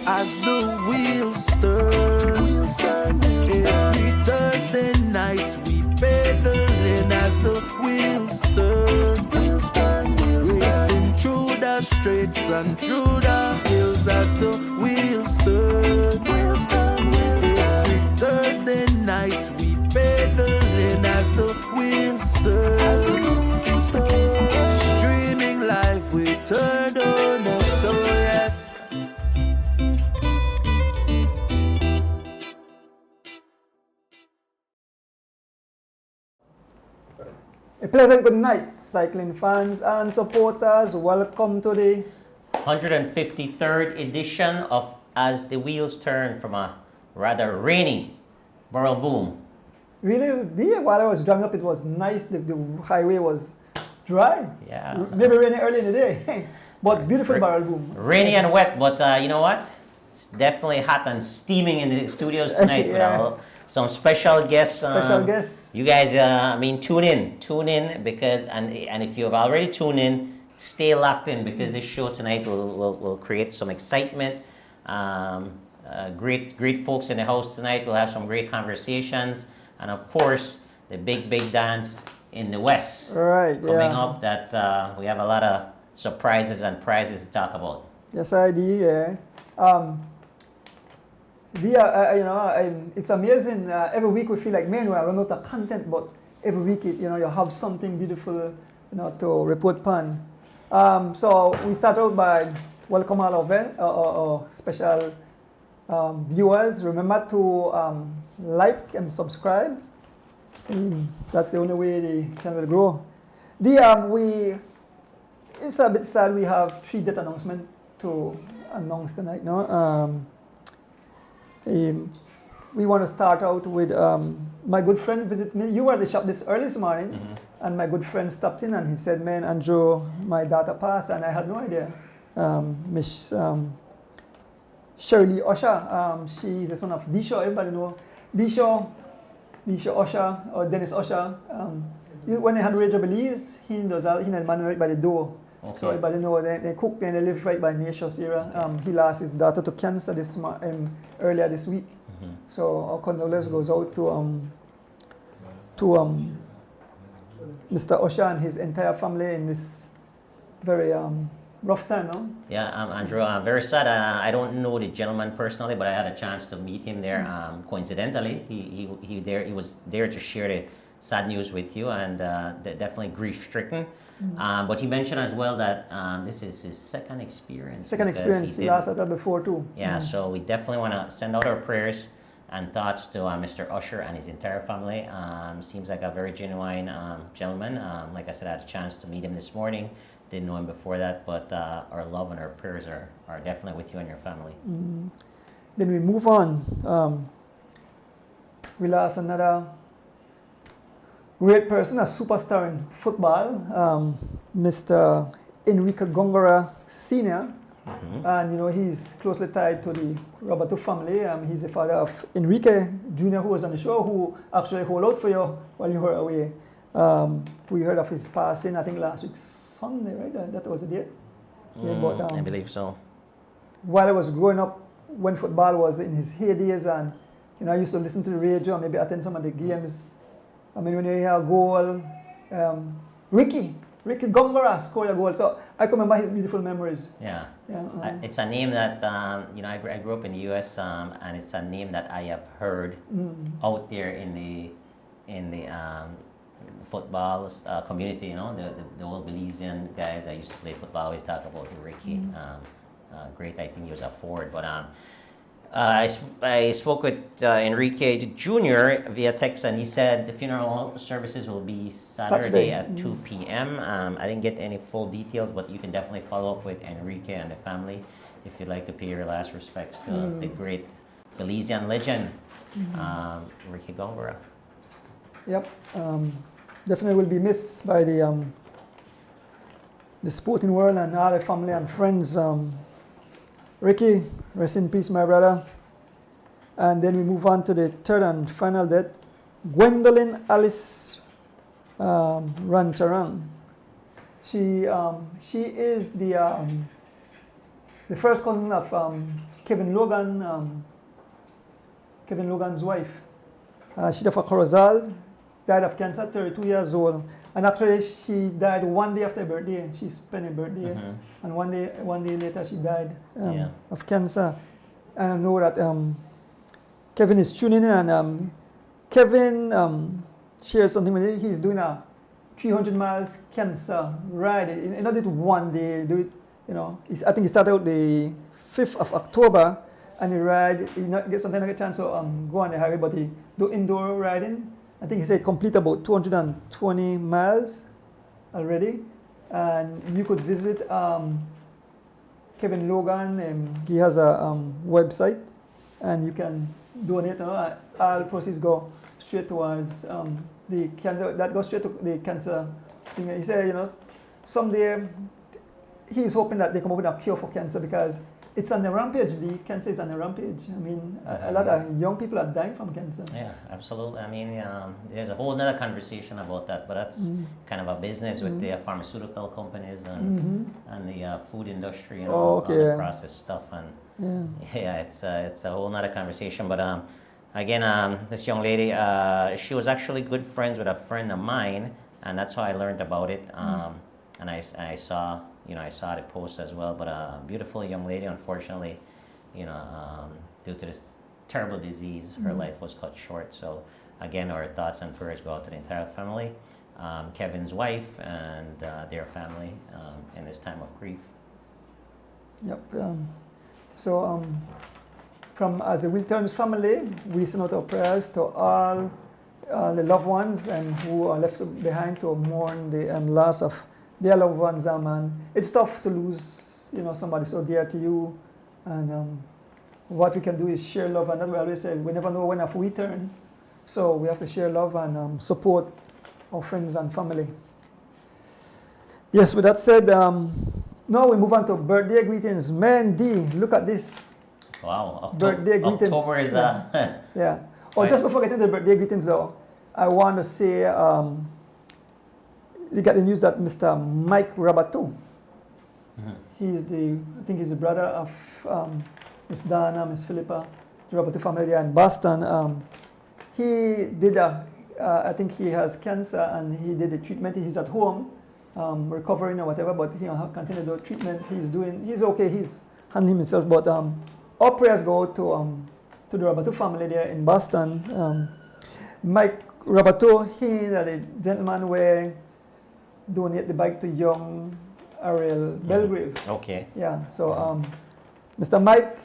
as the wheels turn. Every Thursday night we pedaling as the wheels turn. Racing through the streets and through the hills as the wheels turn. Every Thursday night we pedaling as the wheels turn. Streaming live with turn on us, so yes. A pleasant good night, cycling fans and supporters. Welcome to the 153rd edition of As the Wheels Turn from a rather rainy Burrell Boom. Really, while I was driving up, it was nice. The highway was dry. Yeah. Maybe rainy early in the day, but beautiful Burrell Boom. Rainy and wet, but you know what? It's definitely hot and steaming in the studios tonight with some special guests. Guests. You guys, tune in because, and if you have already tuned in, stay locked in because this show tonight will create some excitement. Great folks in the house tonight. We'll have some great conversations, and of course, the big dance in the West coming up. That we have a lot of surprises and prizes to talk about. Yes, I do. Yeah. It's amazing. Every week we feel like, man, we run out of content, but every week, you have something beautiful, to report on. So we start out by welcome all of our special viewers. Remember to like and subscribe. That's the only way the channel will grow. It's a bit sad we have 3 death announcements to announce tonight. We want to start out with my good friend visit me. You were at the shop this early this morning, and my good friend stopped in and he said, "Man, Andrew, my daughter passed," and I had no idea. Miss Shirley Usher, she's the son of Disho. Everybody know Disho Usher or Dennis Usher. When they had Radio Belize, he had man right by the door. Okay. So everybody know they cook and they live right by Nature's era. Okay. He lost his daughter to cancer earlier this week. So our condolence goes out to Mr. Usher and his entire family in this very rough time, no? Yeah, Andrew, I'm very sad. I don't know the gentleman personally, but I had a chance to meet him there. Coincidentally, he was there to share the sad news with you, and definitely grief-stricken. But he mentioned as well that this is his second experience. He last had that before too. Yeah, so we definitely want to send out our prayers and thoughts to Mr. Usher and his entire family. Seems like a very genuine gentleman. Like I said, I had a chance to meet him this morning. Didn't know him before that, but our love and our prayers are definitely with you and your family. Then we move on. We lost another great person, a superstar in football, Mr. Enrique Gongora Sr. And he's closely tied to the Roberto family. He's the father of Enrique Jr., who was on the show, who actually held out for you while you were away. We heard of his passing, I think last week Sunday, right? That was the date. But, I believe so. While I was growing up, when football was in his heydays, and I used to listen to the radio and maybe attend some of the games. When you hear a goal, Ricky Gongora scored a goal. So I can remember his beautiful memories. Yeah. It's a name that I grew up in the U.S. And it's a name that I have heard out there in the football community. The old Belizean guys that used to play football always talk about Ricky. Great, I think he was a forward, but. I spoke with Enrique Jr. via text, and he said the funeral services will be Saturday at 2 p.m. I didn't get any full details, but you can definitely follow up with Enrique and the family if you'd like to pay your last respects to the great Belizean legend, Ricky Gongora. Yep, definitely will be missed by the sporting world and all the family and friends. Ricky, rest in peace, my brother. And then we move on to the third and final death. Gwendolyn Alice Rancharang. She is the first cousin of Kevin Logan's wife. She died of Corozal, died of cancer, 32 years old. And actually, she died one day after her birthday. She spent her birthday, and one day later, she died of cancer. And I know that Kevin is tuning in, and Kevin shared something with me. He's doing a 300 miles cancer ride. He not do it one day. Do it, I think he started out the 5th of October, and he ride. He not get sometimes not get chance to go on the highway, but he do indoor riding. I think he said complete about 220 miles already, and you could visit Kevin Logan. He has a website, and you can donate. All proceeds go straight towards the cancer. That goes straight to the cancer thing. He said, someday he's hoping that they come up with a cure for cancer because it's on the rampage. The cancer is on the rampage. I mean, a lot of young people are dying from cancer. Yeah, absolutely. I mean, there's a whole nother conversation about that, but that's kind of a business with the pharmaceutical companies and the food industry and all the processed stuff. And it's a whole nother conversation. But again, this young lady, she was actually good friends with a friend of mine, and that's how I learned about it. And I saw. I saw the post as well, but a beautiful young lady, unfortunately, due to this terrible disease, her life was cut short. So again, our thoughts and prayers go out to the entire family, Kevin's wife and their family in this time of grief. Yep. From as a Will Turns family, we send out our prayers to all the loved ones and who are left behind to mourn the loss of their loved ones. And it's tough to lose, somebody so dear to you. And what we can do is share love. And that's what I always say, we never know when we turn. So we have to share love and support our friends and family. Yes, with that said, now we move on to birthday greetings. Man, D, look at this. Wow, birthday greetings. October is yeah. Oh, just before getting to the birthday greetings though, I want to say you got the news that Mr. Mike Rabato, I think he's the brother of Miss Dana, Miss Philippa, the Rabato family there in Boston. He did I think he has cancer and he did the treatment. He's at home, recovering or whatever, but he continued the treatment. He's okay. He's handling himself. But our prayers go to the Rabato family there in Boston. Mike Rabato, he the gentleman where donate the bike to young Ariel Belgrave. Okay. Yeah. So, Mr. Mike,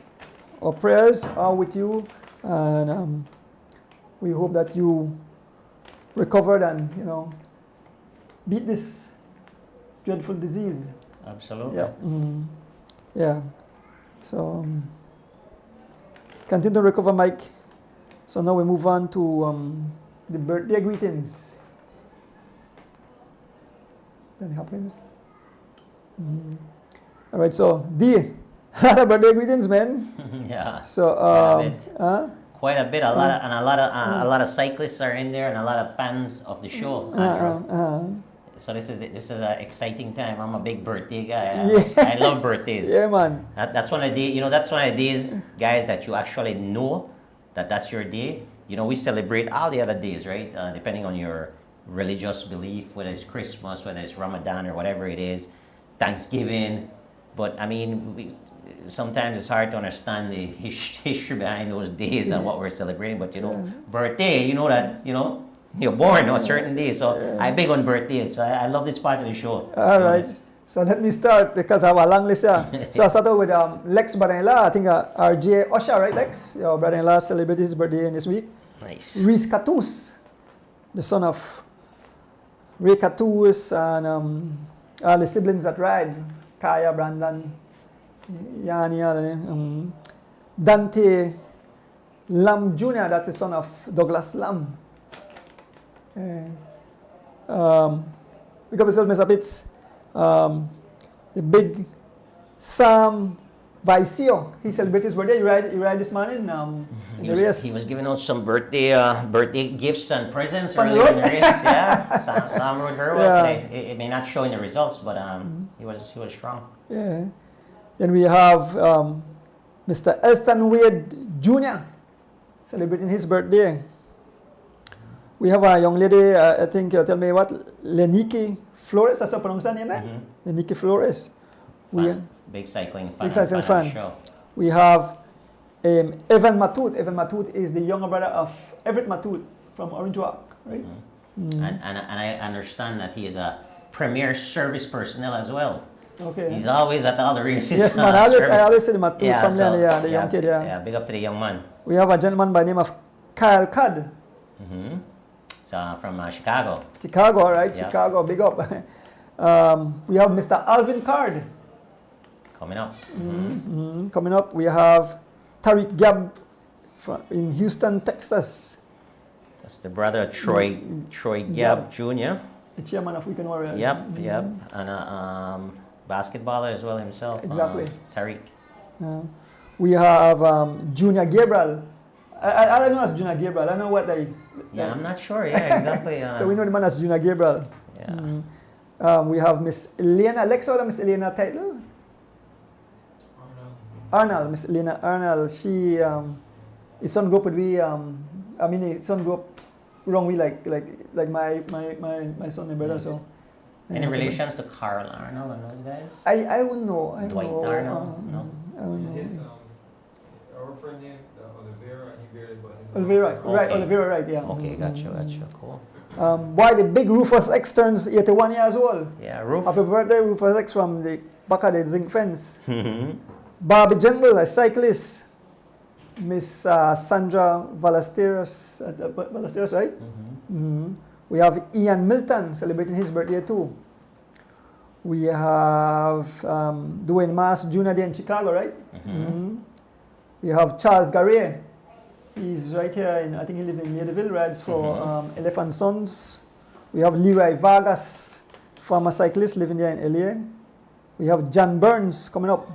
our prayers are with you, and we hope that you recovered and beat this dreadful disease. Absolutely. Yeah. Yeah. So, continue to recover, Mike. So now we move on to the birthday greetings. That happens. All right, so D, birthday greetings, man. Yeah. So quite a bit. A lot of cyclists are in there, and a lot of fans of the show. So this is an exciting time. I'm a big birthday guy. I love birthdays. Yeah, man. That's one of the that's one of the days, guys, that you actually know that's your day. We celebrate all the other days, right? Depending on your religious belief, whether it's Christmas, whether it's Ramadan or whatever it is, Thanksgiving. But I mean, sometimes it's hard to understand the history behind those days and what we're celebrating. But birthday, that you're born on a certain day. So I'm big on birthdays. So I love this part of the show. All right. So let me start because I have a long list here. So I started with Lex brother-in-law. I think RJ Osha, right, Lex? Your brother-in-law celebrated his birthday this week. Nice. Reese Catus, the son of Ray Catus, and all the siblings that ride, Kaya, Brandon, Yani, Dante Lam Jr., that's the son of Douglas Lam. Because of Mr. Pitts, the big Sam Vicio, he celebrated his birthday. He ride this morning in the race. He was giving out some birthday gifts and presents earlier in the race. Yeah, Sam rode very well today. It may not show in the results, but he was strong. Yeah. Then we have Mr. Elston Wade Jr. celebrating his birthday. We have a young lady, I think you'll tell me what, Leniki Flores, that's how I pronounce her name, eh? Leniki Flores. Big cycling fan. Big cycling fan. On the show. We have Evan Matut. Evan Matut is the younger brother of Everett Matut from Orange Walk, right? And I understand that he is a premier service personnel as well. Okay. He's always at all the races. Yes, man. I always see the Matut family, the young kid, Yeah, big up to the young man. We have a gentleman by the name of Kyle Cudd. From Chicago. Chicago, right? Yeah. Chicago, big up. We have Mr. Alvin Card. Coming up. Coming up, we have Tariq Gab in Houston, Texas. That's the brother of Troy Gab Jr. The chairman of Weekend Warriors. Yep. And a basketballer as well himself. Exactly. Tariq. We have Junior Gabriel. I don't know as Junior Gabriel. I don't know what they. Yeah, I'm not sure. Yeah, exactly. So we know the man as Junior Gabriel. Yeah. We have Miss Elena. Alexa, what is Miss Elena title? Arnold. Miss Elena Arnold. She, his son grew up with me. His son grew up wrong way like my son and brother. So. Any relations to Carl Arnold and those guys? I wouldn't know. Dwight Arnold? No. I don't know. His our friend named Oliveira. He barely but his. Oliveira, Okay. right? Oliveira, right? Yeah. Okay, gotcha. Cool. Boy, the big Rufus X turns 81 years old. Yeah, Roof. Happy birthday, Rufus X from the back of the zinc fence. Barbie Jungle, a cyclist. Miss Sandra Ballesteros, right? We have Ian Milton celebrating his birthday too. We have Dwayne Mass Jr. there in Chicago, right? We have Charles Garrier. He's right here I think he lives in Leadville, rides for Elephant Sons. We have Leroy Vargas, former cyclist living there in LA. We have John Burns coming up.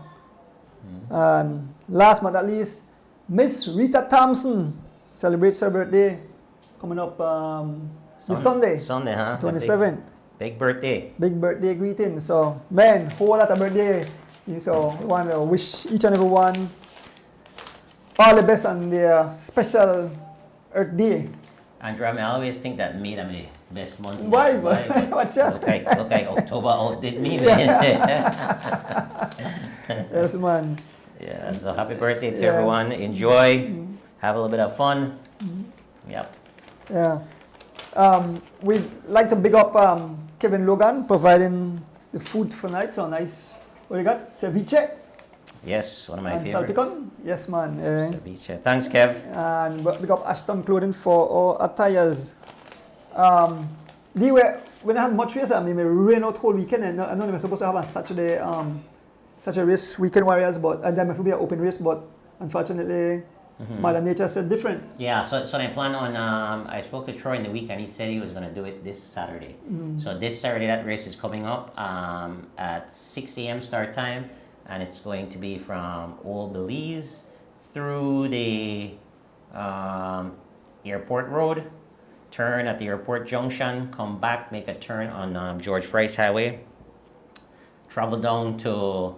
And last but not least, Miss Rita Thompson celebrates her birthday coming up this Sunday. Sunday, huh? 27th. Big birthday. Big birthday greeting. So, man, whole lot of birthday. So, we want to wish each and every one all the best on their special Earth Day. Andrew, I always think that May is the best month. Why? Watch out. Okay, October outdid me. Yes, man. Yeah, so happy birthday to everyone. Enjoy. Have a little bit of fun. Yep. Yeah. We'd like to big up Kevin Logan providing the food for night. So nice. What do you got? Ceviche? Yes, one of my And favorites. salpicon? Yes, man. Ceviche. Thanks, Kev. And big up Ashton Clothing for our attires. When I had much race, we ran out whole weekend, and I know they were supposed to have on Saturday such a race, Weekend Warriors, and then it would be an open race, but unfortunately, Mother Nature said different. Yeah, so they plan on, I spoke to Troy in the week and he said he was going to do it this Saturday. So this Saturday that race is coming up at 6 a.m. start time, and it's going to be from Old Belize through the airport road, turn at the airport junction, come back, make a turn on George Price Highway, travel down to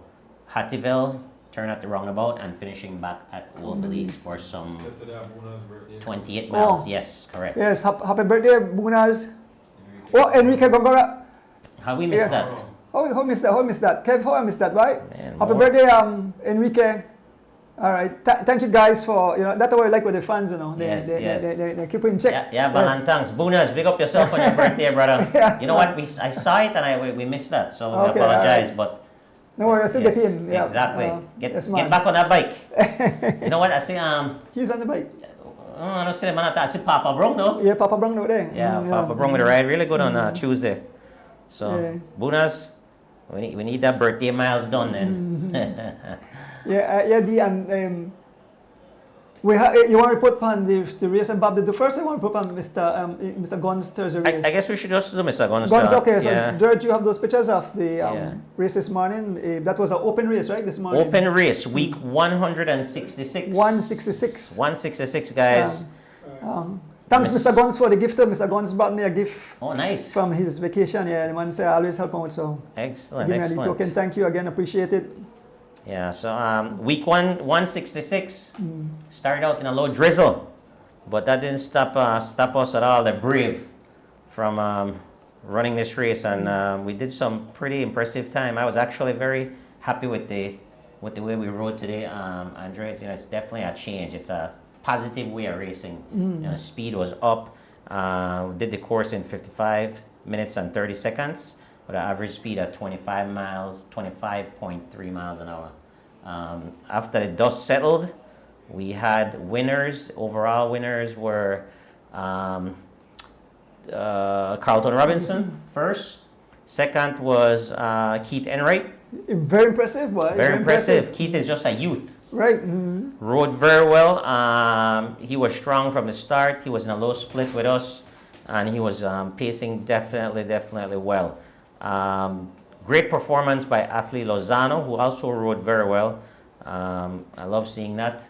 Hattieville, turn at the roundabout, and finishing back at Old Belize for some 28 miles. Yes, correct. Yes, happy birthday, Bunas. Oh, Enrique Gongora. How we missed that? How missed that? How missed that? Kev, how I missed that, right? Man, happy more. birthday, Enrique. All right. Thank you guys for, that's what I like with the fans, They keep in check. Yeah, Valentines. Bunas, big up yourself on your birthday, brother. Yes, you know what? I saw it and we missed that, so we Okay, apologize. right. But No worries, still get in. Yeah. exactly. Get yes, man. back on that bike. You know what? I see He's on the bike. I don't see man. I see Papa Brong though. Yeah, Papa Brown out there. Yeah, Papa Brong with the ride really good on Tuesday. So Yeah. Bunas, we need that birthday miles done then. You want to put on the race and Bob did the first. I want to put on Mr. Guns Thursday race. I guess we should just do Mr. Guns. Guns, okay. So, yeah. George, you have those pictures of the race this morning. That was an open race, right? This morning. Open race, week 166. 166. 166, guys. Thanks, Yes. Mr. Guns, for the gift. Mr. Guns brought me a gift Oh, nice. from his vacation. Yeah, the man said I always help him out. So Excellent, give me a excellent. little token. Thank you again. Appreciate it. Yeah, so week 166 started out in a low drizzle, but that didn't stop us at all. They're brave from running this race, and we did some pretty impressive time. I was actually very happy with the way we rode today, Andres. It's definitely a change. It's a positive way of racing. Speed was up. Did the course in 55 minutes and 30 seconds with an average speed at 25.3 miles an hour. After the dust settled, we had winners. Overall winners were Carlton Robinson first. Second was Keith Enright. Very impressive, boy. Very impressive. Keith is just a youth. Right. Rode very well. He was strong from the start. He was in a low split with us, and he was pacing definitely well. Great performance by Athlete Lozano, who also rode very well. I love seeing that.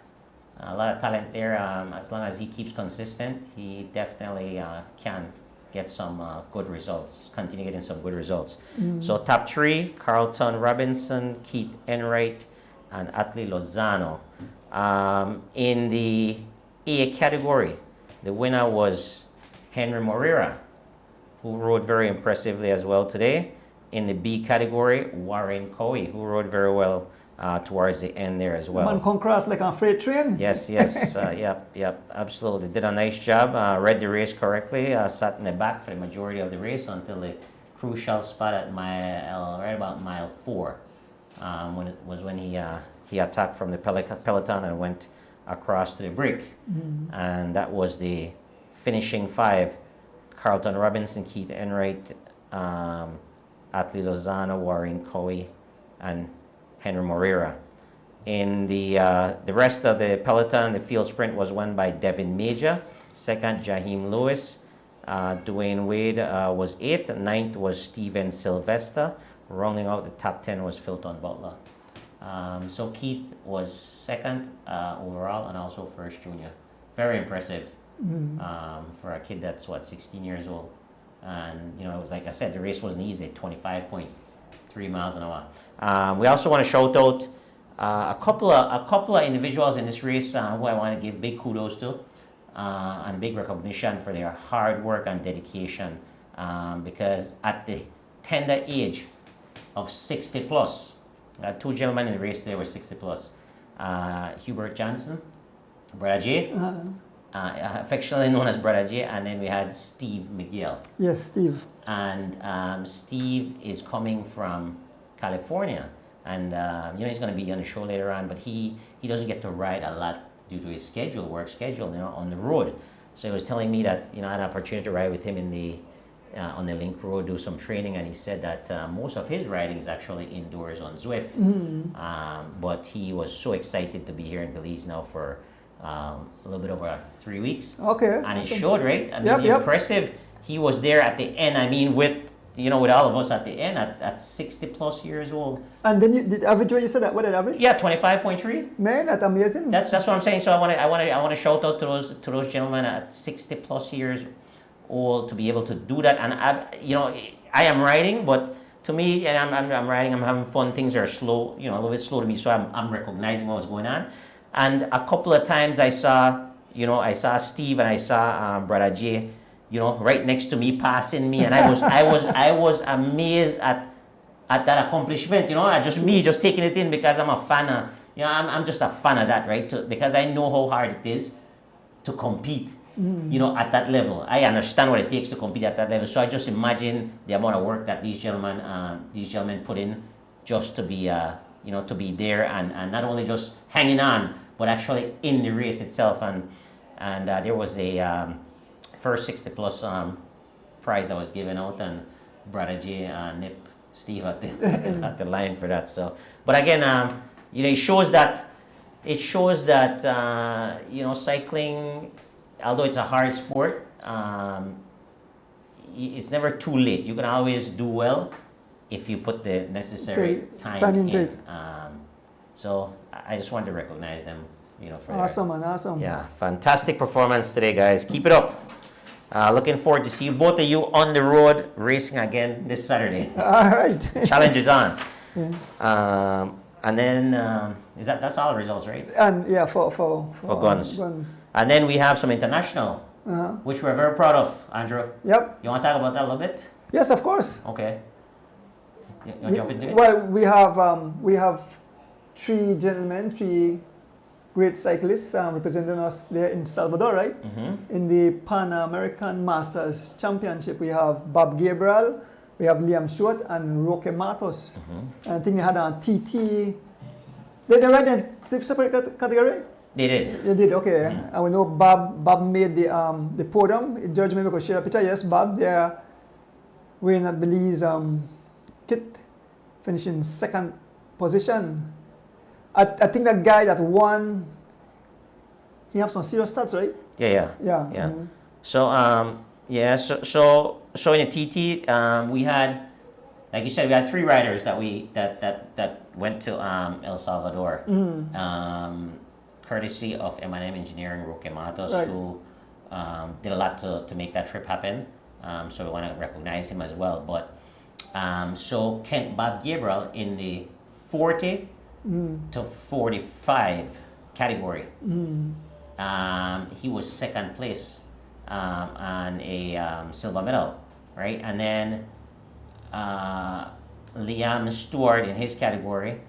A lot of talent there. As long as he keeps consistent, he definitely can get some good results, continue getting some good results. So top three, Carlton Robinson, Keith Enright, and Athlete Lozano. In the A category, the winner was Henry Moreira, who rode very impressively as well today. In the B category, Warren Cowie, who rode very well towards the end there as well. Man come cross like a freight train. Yes, yep, absolutely. Did a nice job, read the race correctly, sat in the back for the majority of the race until the crucial spot at right about mile 4. When he attacked from the peloton and went across to the break. And that was the finishing 5. Carlton Robinson, Keith Enright, Athlete Lozano, Warren Cowie, and Henry Moreira. In the rest of the peloton, the field sprint was won by Devin Major. Second, Jaheim Lewis. Dwayne Wade was 8th. 9th was Steven Sylvester. Rounding out the top 10 was Philton Butler. So Keith was 2nd overall and also first junior. Very impressive for a kid that's 16 years old. And it was like I said, the race wasn't easy. 25.3 miles an hour. We also want to shout out a couple of individuals in this race who I want to give big kudos to and big recognition for their hard work and dedication. Because at the tender age of 60 plus, 2 gentlemen in the race today were 60 plus. Hubert Johnson, Brother J, affectionately known as Brother J, and then we had Steve Miguel. Yes, Steve. And Steve is coming from California, and he's going to be on the show later on, but he doesn't get to ride a lot due to his work schedule, on the road. So he was telling me that, I had an opportunity to ride with him in the on the Link Road, do some training, and he said that most of his riding is actually indoors on Zwift. But he was so excited to be here in Belize now for a little bit over 3 weeks. Okay. And it showed, right? I mean, Yep. impressive. He was there at the end. I mean, with all of us at the end at 60 plus years old. And then the average weight, you said that, what did average? Yeah, 25.3. Man, that's amazing. That's what I'm saying. So I want to shout out to those gentlemen at 60 plus years old to be able to do that. And I am riding, but to me, and I'm riding, I'm having fun. Things are slow, a little bit slow to me. So I'm recognizing what was going on. And a couple of times I saw Steve and I saw Brother J, right next to me, passing me, and I was amazed at that accomplishment. Just taking it in because I'm a fan of, I'm just a fan of that, right? Because I know how hard it is to compete, at that level. I understand what it takes to compete at that level. So I just imagine the amount of work that these gentlemen put in just to be, to be there and not only just hanging on, but actually in the race itself. And there was a first 60 plus prize that was given out, and Brother J nipped Steve at the line for that. So, but again, it shows that cycling, although it's a hard sport, it's never too late. You can always do well if you put the necessary time in. So I just wanted to recognize them, for awesome, man, awesome. Yeah, fantastic performance today, guys. Keep it up. Looking forward to see both of you on the road racing again this Saturday. All right. Challenge is on. Yeah. And then that's all the results, right? And yeah, for guns. And then we have some international, which we're very proud of, Andrew. Yep. You want to talk about that a little bit? Yes, of course. Okay. You want to jump into it? Well, we have three gentlemen, three great cyclists representing us there in Salvador, right? In the Pan American Masters Championship, we have Bob Gabriel, we have Liam Stewart, and Roque Matos. And I think they had a TT. They ride in a separate category? They did. They did, okay. And we know Bob made the podium. George, maybe we could share a picture. Yes, Bob, they're wearing at Belize kit, finishing second position. I think that guy that won, he have some serious stats, right? Yeah. So so in a TT, we had, like you said, we had three riders that went to El Salvador, courtesy of M&M Engineering, Roque Matos, right, who did a lot to make that trip happen. So we want to recognize him as well. But so Bob Gabriel in the 40 to 45 category, he was second place on a silver medal, right? And then Liam Stewart in his category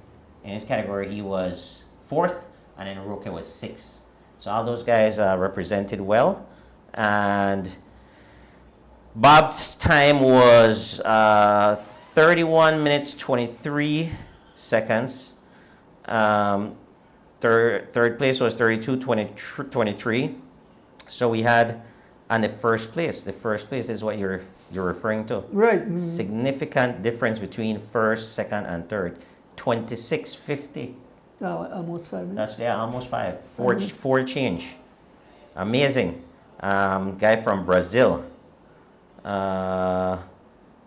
he was fourth, and then Roque was sixth. So all those guys represented well, and Bob's time was 31 minutes 23 seconds. Third place was 32:23. So we had, and the first place is what you're referring to. Right. Significant difference between first, second, and third. 26:50. Almost 5 minutes. That's almost five. Four change. Amazing. Guy from Brazil.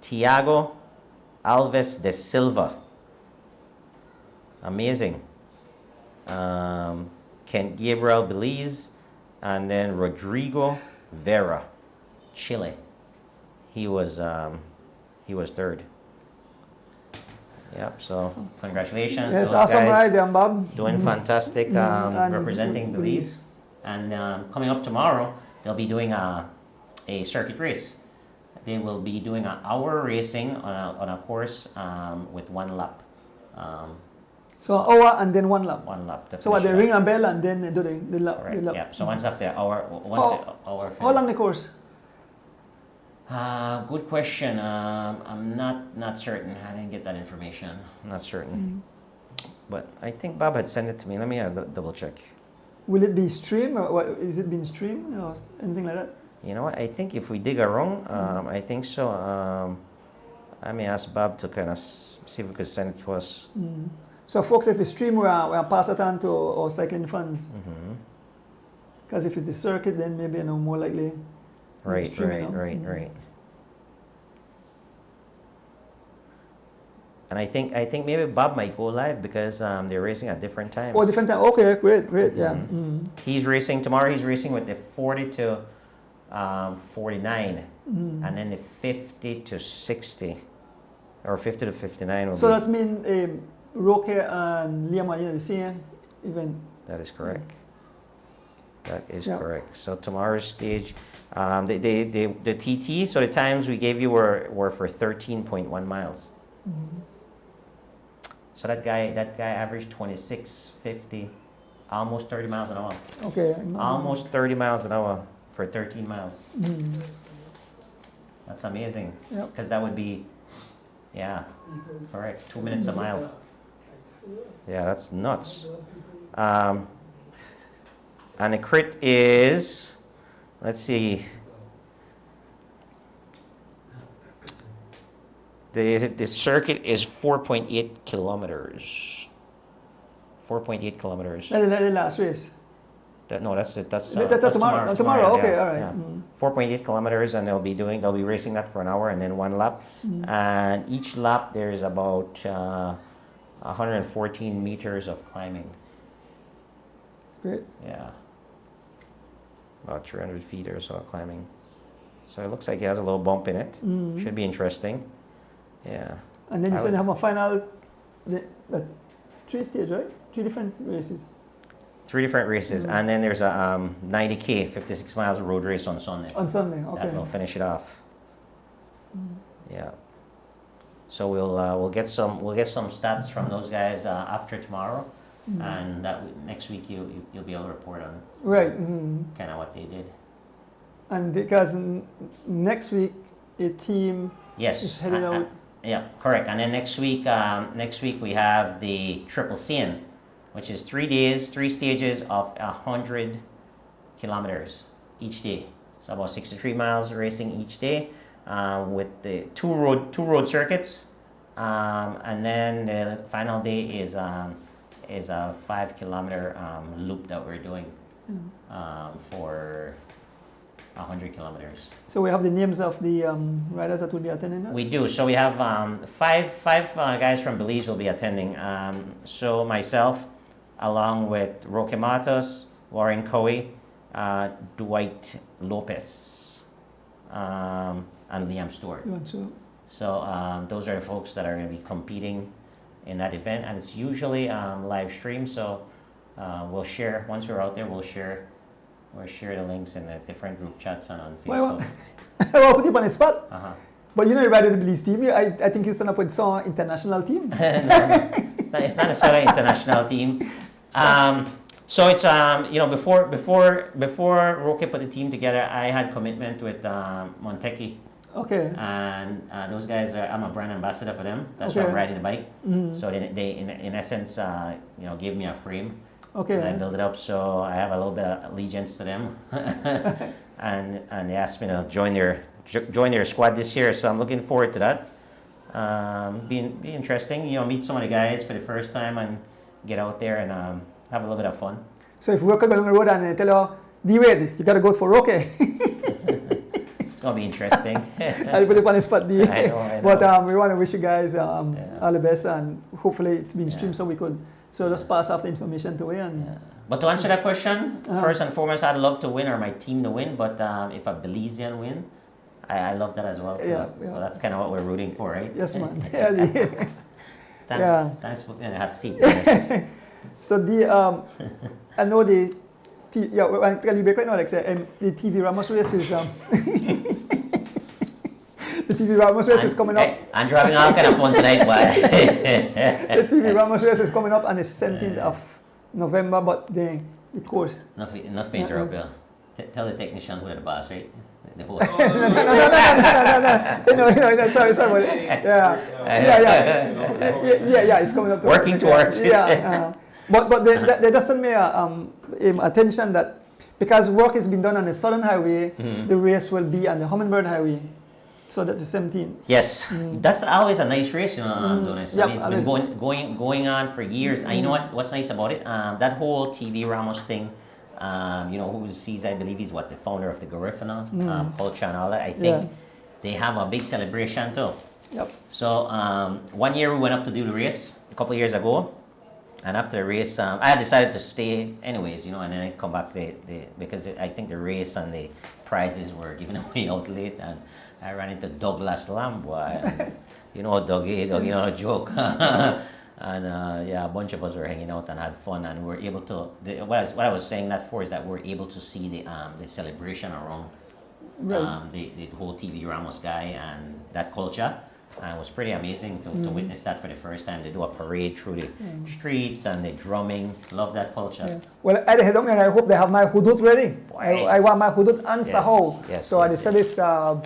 Tiago Alves de Silva. Amazing. Kent Gabriel, Belize, and then Rodrigo Vera, Chile. He was third. Yep. So congratulations. Yes, to those awesome guys. ride, there, Bob. Doing fantastic, And representing Belize. And coming up tomorrow, they'll be doing a circuit race. They will be doing an hour racing on a course with one lap. So an hour and then one lap. One lap. So what, they ring a bell and then they do the lap. Right. The lap. Yeah. So once after hour, hour. How long the course? Good question. I'm not certain. I didn't get that information. I'm not certain. But I think Bob had sent it to me. Let me double check. Will it be streamed, or what, is it being streamed or anything like that? You know what? I think if we dig around, I think so. I may ask Bob to kind of see if we could send it to us. So folks, if we stream, we'll pass it on to our cycling fans. Because if it's the circuit, then maybe more likely. Right. And I think maybe Bob might go live because they're racing at different times. Oh, different time. Okay, great, yeah. He's racing tomorrow. He's racing with the 40 to 49, and then the 50 to 60, or 50 to 59 will so be. that's mean Roque and Liam are the same event. That is correct. That is correct. So tomorrow's stage, the TT. So the times we gave you were for 13.1 miles. So that guy averaged 26:50, almost 30 miles an hour. Okay. Almost 30 miles an hour for 13 miles. That's amazing. Because that would be, correct, 2 minutes a mile. Yeah, that's nuts. And the crit is, let's see. The circuit is 4.8 kilometers. 4.8 kilometers. That's the last race. That's it. That's tomorrow. Tomorrow. Okay, all right. Yeah. 4.8 kilometers, and they'll be racing that for an hour and then one lap. And each lap there is about 114 meters of climbing. Great. Yeah. About 300 feet or so of climbing. So it looks like he has a little bump in it. Should be interesting. Yeah. And then you said you have a final, three stages, right? 3 different races. 3 different races, and then there's a 90K, 56 miles road race on Sunday. On Sunday, okay. That will finish it off. Yeah. So we'll get some stats from those guys after tomorrow, and next week you'll be able to report on Right. kind of what they did. And because next week a team is heading out. Yeah, correct. And then next week we have the Triple CN, which is 3 days, 3 stages of 100 kilometers each day. So about 63 miles racing each day, with the two road circuits, and then the final day is a 5 kilometer loop that we're doing for 100 kilometers. So we have the names of the riders that will be attending that? We do. So we have five guys from Belize will be attending. So myself, along with Roque Matos, Warren Coe, Dwight Lopez, and Liam Stewart. So those are the folks that are going to be competing in that event, and it's usually live stream. So we'll share, once we're out there, we'll share the links in the different group chats and on Facebook. Well, put you on the spot. But you know, everybody in the Belize team, I think you stand up with some international team. No, it's not necessarily an international team. So it's before Roque put the team together, I had commitment with Monteki. Okay. And those guys I'm a brand ambassador for them. That's why I'm riding the bike. So they in essence gave me a frame. Okay. And I built it up, so I have a little bit of allegiance to them. and they asked me to join their squad this year, so I'm looking forward to that. Be interesting, meet some of the guys for the first time and get out there and have a little bit of fun. So if you work along the road and they tell you, D-Wade, you got to go for Roque. It's going to be interesting. I'll put it on the spot, D. I know. But we want to wish you guys all the best, and hopefully it's been streamed so we could just pass off the information to you. But to answer that question, first and foremost, I'd love to win, or my team to win, but if a Belizean win, I love that as well. So that's kind of what we're rooting for, right? Yes, man. Thanks for putting me in the hot seat. So I know the I'm telling you right now, the TV Ramos race is the TV Ramos race is coming up. I'm driving all kind of fun tonight, boy. The TV Ramos race is coming up on the 17th of November, but the course. Not to interrupt you. Tell the technician who the boss, right? The host. No. Sorry. Yeah. It's coming up. Working towards it. But they just sent me attention that because work has been done on the Southern Highway, the race will be on the Hummingbird Highway. So that's the 17th. Yes, that's always a nice race, Donis. Yep, I mean, it's been going on for years. And you know what's nice about it? That whole TV Ramos thing. Who sees? I believe he's the founder of the Garifuna culture and all that. I think they have a big celebration too. Yep. So 1 year we went up to do the race a couple of years ago. And after the race, I had decided to stay anyways, and then I come back because I think the race and the prizes were given away out late, and I ran into Douglas Lamb, boy. Dougie, no joke. And a bunch of us were hanging out and had fun, and we were able to. What I was saying that for is that we're able to see the celebration around the whole TV Ramos guy and that culture. And it was pretty amazing to witness that for the first time. They do a parade through the streets and the drumming. Love that culture. Yeah. Well, I head down and I hope they have my hudut ready. I want my hudut and sahau. Yes, I decided this. I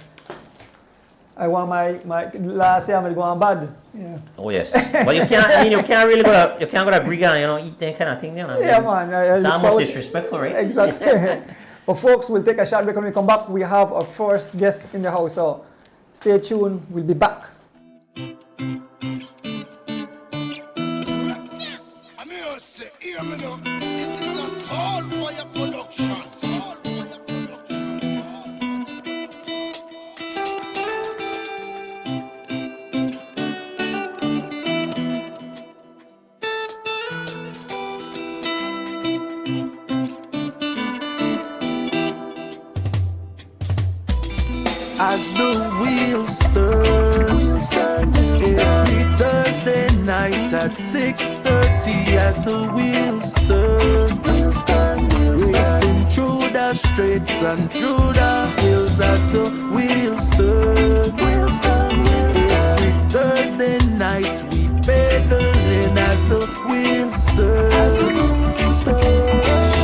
want my last year I'm going to go on bad. Yeah. Oh yes. But you can't really go to Brigham, eat that kind of thing. Yeah, man. It's almost disrespectful, right? Exactly. But folks, we'll take a short break when we come back. We have our first guest in the house, so stay tuned. We'll be back. This is a Soul Fire production. As the wheels turn every Thursday night at 6:30. 6:30 as the wheels turn. Racing through the streets and through the hills as the wheels turn. Every Thursday night we pedaling as the wheels turn.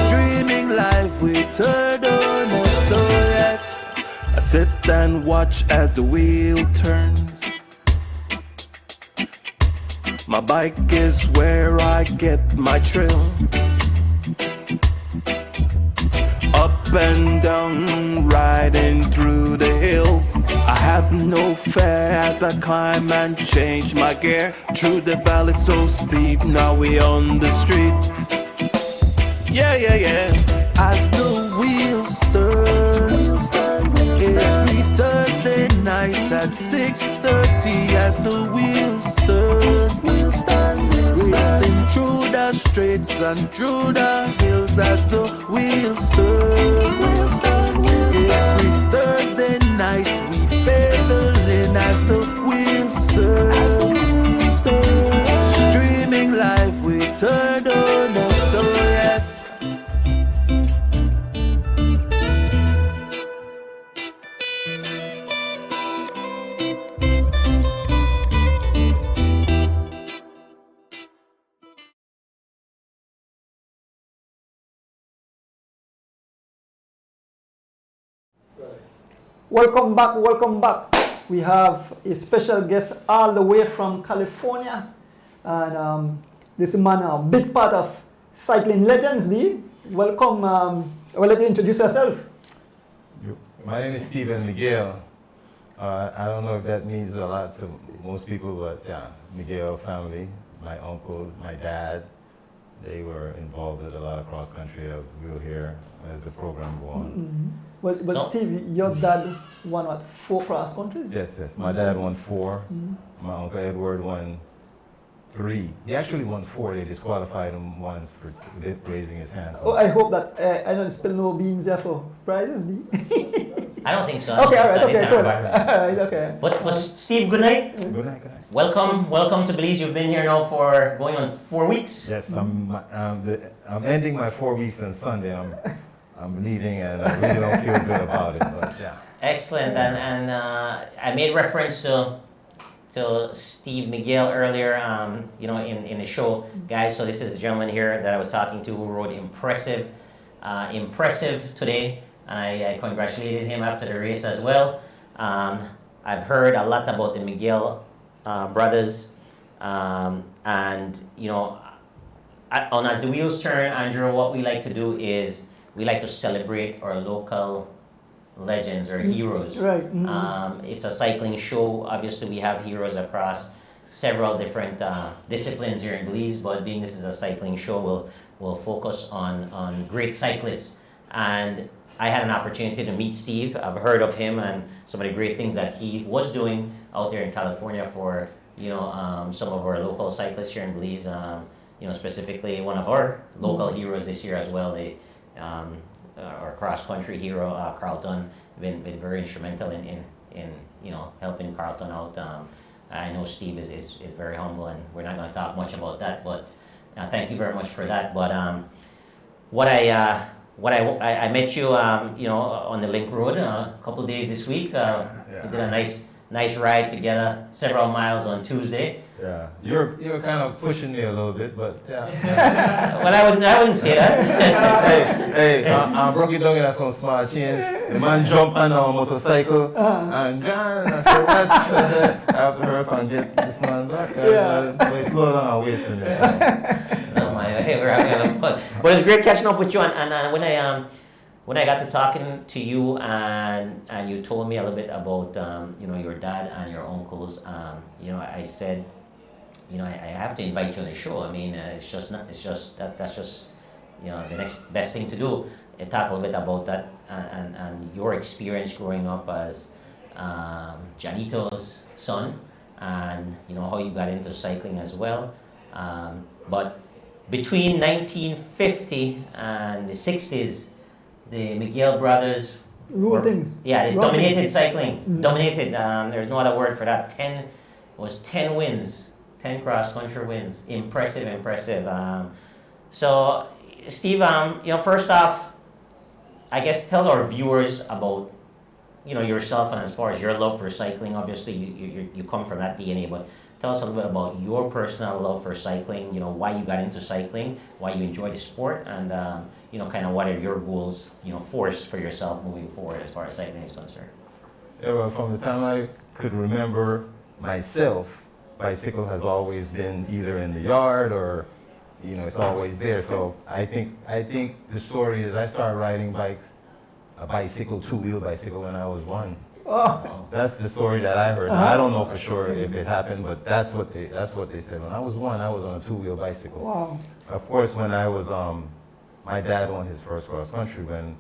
Streaming live with Turner, so yes, I sit and watch as the wheel turns. My bike is where I get my thrill. Up and down, riding through the hills. I have no fear as I climb and change my gear. Through the valley so steep, now we on the street. Yeah. As the wheels turn, every Thursday night at 6:30 as the wheels turn. Racing through the streets and through the hills as the wheels turn. Every Thursday night we pedaling as the wheels turn. Streaming live with Turner, so yes. Welcome back. We have a special guest all the way from California. And this man, a big part of Cycling Legends, Lee. Welcome. I'll let you introduce yourself. My name is Steve Miguel. I don't know if that means a lot to most people, but yeah, Miguel family, my uncles, my dad, they were involved with a lot of cross country. We'll hear as the program go on. Mm-hmm. But So- Steve, your dad won what, 4 cross countries? Yes. My dad won 4. Mhm. My uncle Edward won 3. He actually won 4. They disqualified him once for raising his hand. Oh, I hope that I don't spill no beans there for prizes, Lee. I don't think so. Okay, all right, It's okay, not good. about- All right, okay. But Steve, good night. Good night, guys. Welcome to Belize. You've been here now for going on 4 weeks. Yes, I'm ending my 4 weeks on Sunday. I'm leaving and I really don't feel good about it, but yeah. Excellent, and I made reference to Steve Miguel earlier, in the show, guys. So this is the gentleman here that I was talking to who wrote impressive today, and I congratulated him after the race as well. I've heard a lot about the Miguel brothers, and as the wheels turn, Andrew, what we like to do is we like to celebrate our local legends or heroes. Right. Mhm. It's a cycling show. Obviously, we have heroes across several different disciplines here in Belize, but being this is a cycling show, we'll focus on great cyclists. And I had an opportunity to meet Steve. I've heard of him and some of the great things that he was doing out there in California for some of our local cyclists here in Belize. Specifically one of our local heroes this year as well. Our cross-country hero, Carlton, been very instrumental in helping Carlton out. I know Steve is very humble, and we're not going to talk much about that, but thank you very much for that. But I met you, on the Link Road a couple days this week. We did a nice ride together, several miles on Tuesday. Yeah, you're kind of pushing me a little bit, but yeah. Well, I wouldn't say that. I broke it down in some small chains. The man jumped on a motorcycle and gone. I said, what? I have to hurry up and get this man back. We slow down and wait for me. So. No, we're having a lot of fun. But it's great catching up with you. And when I got to talking to you and you told me a little bit about your dad and your uncles, I said, I have to invite you on the show. I mean, that's just the next best thing to do. Talk a little bit about that and your experience growing up as JOHNNITO's son, and how you got into cycling as well. But between 1950 and the 60s, the Miguel brothers Rule things. Yeah, they Rule dominated things. cycling. Dominated. There's no other word for that. 10 wins. 10 cross-country wins. Impressive, impressive. So, Steve, first off, I guess tell our viewers about, yourself and as far as your love for cycling. Obviously, you come from that DNA, but tell us a little bit about your personal love for cycling, why you got into cycling, why you enjoy the sport, and, kind of what are your goals, for yourself moving forward as far as cycling is concerned. Yeah, well, from the time I could remember myself, bicycle has always been either in the yard or, it's always there. So I think the story is I started riding bikes, a bicycle, two-wheel bicycle when I was 1. Oh, That's the story that I heard. Now, I don't know for sure if it happened, but that's what they said. When I was 1, I was on a two-wheel bicycle. wow. Of course, when I was, my dad won his first cross country when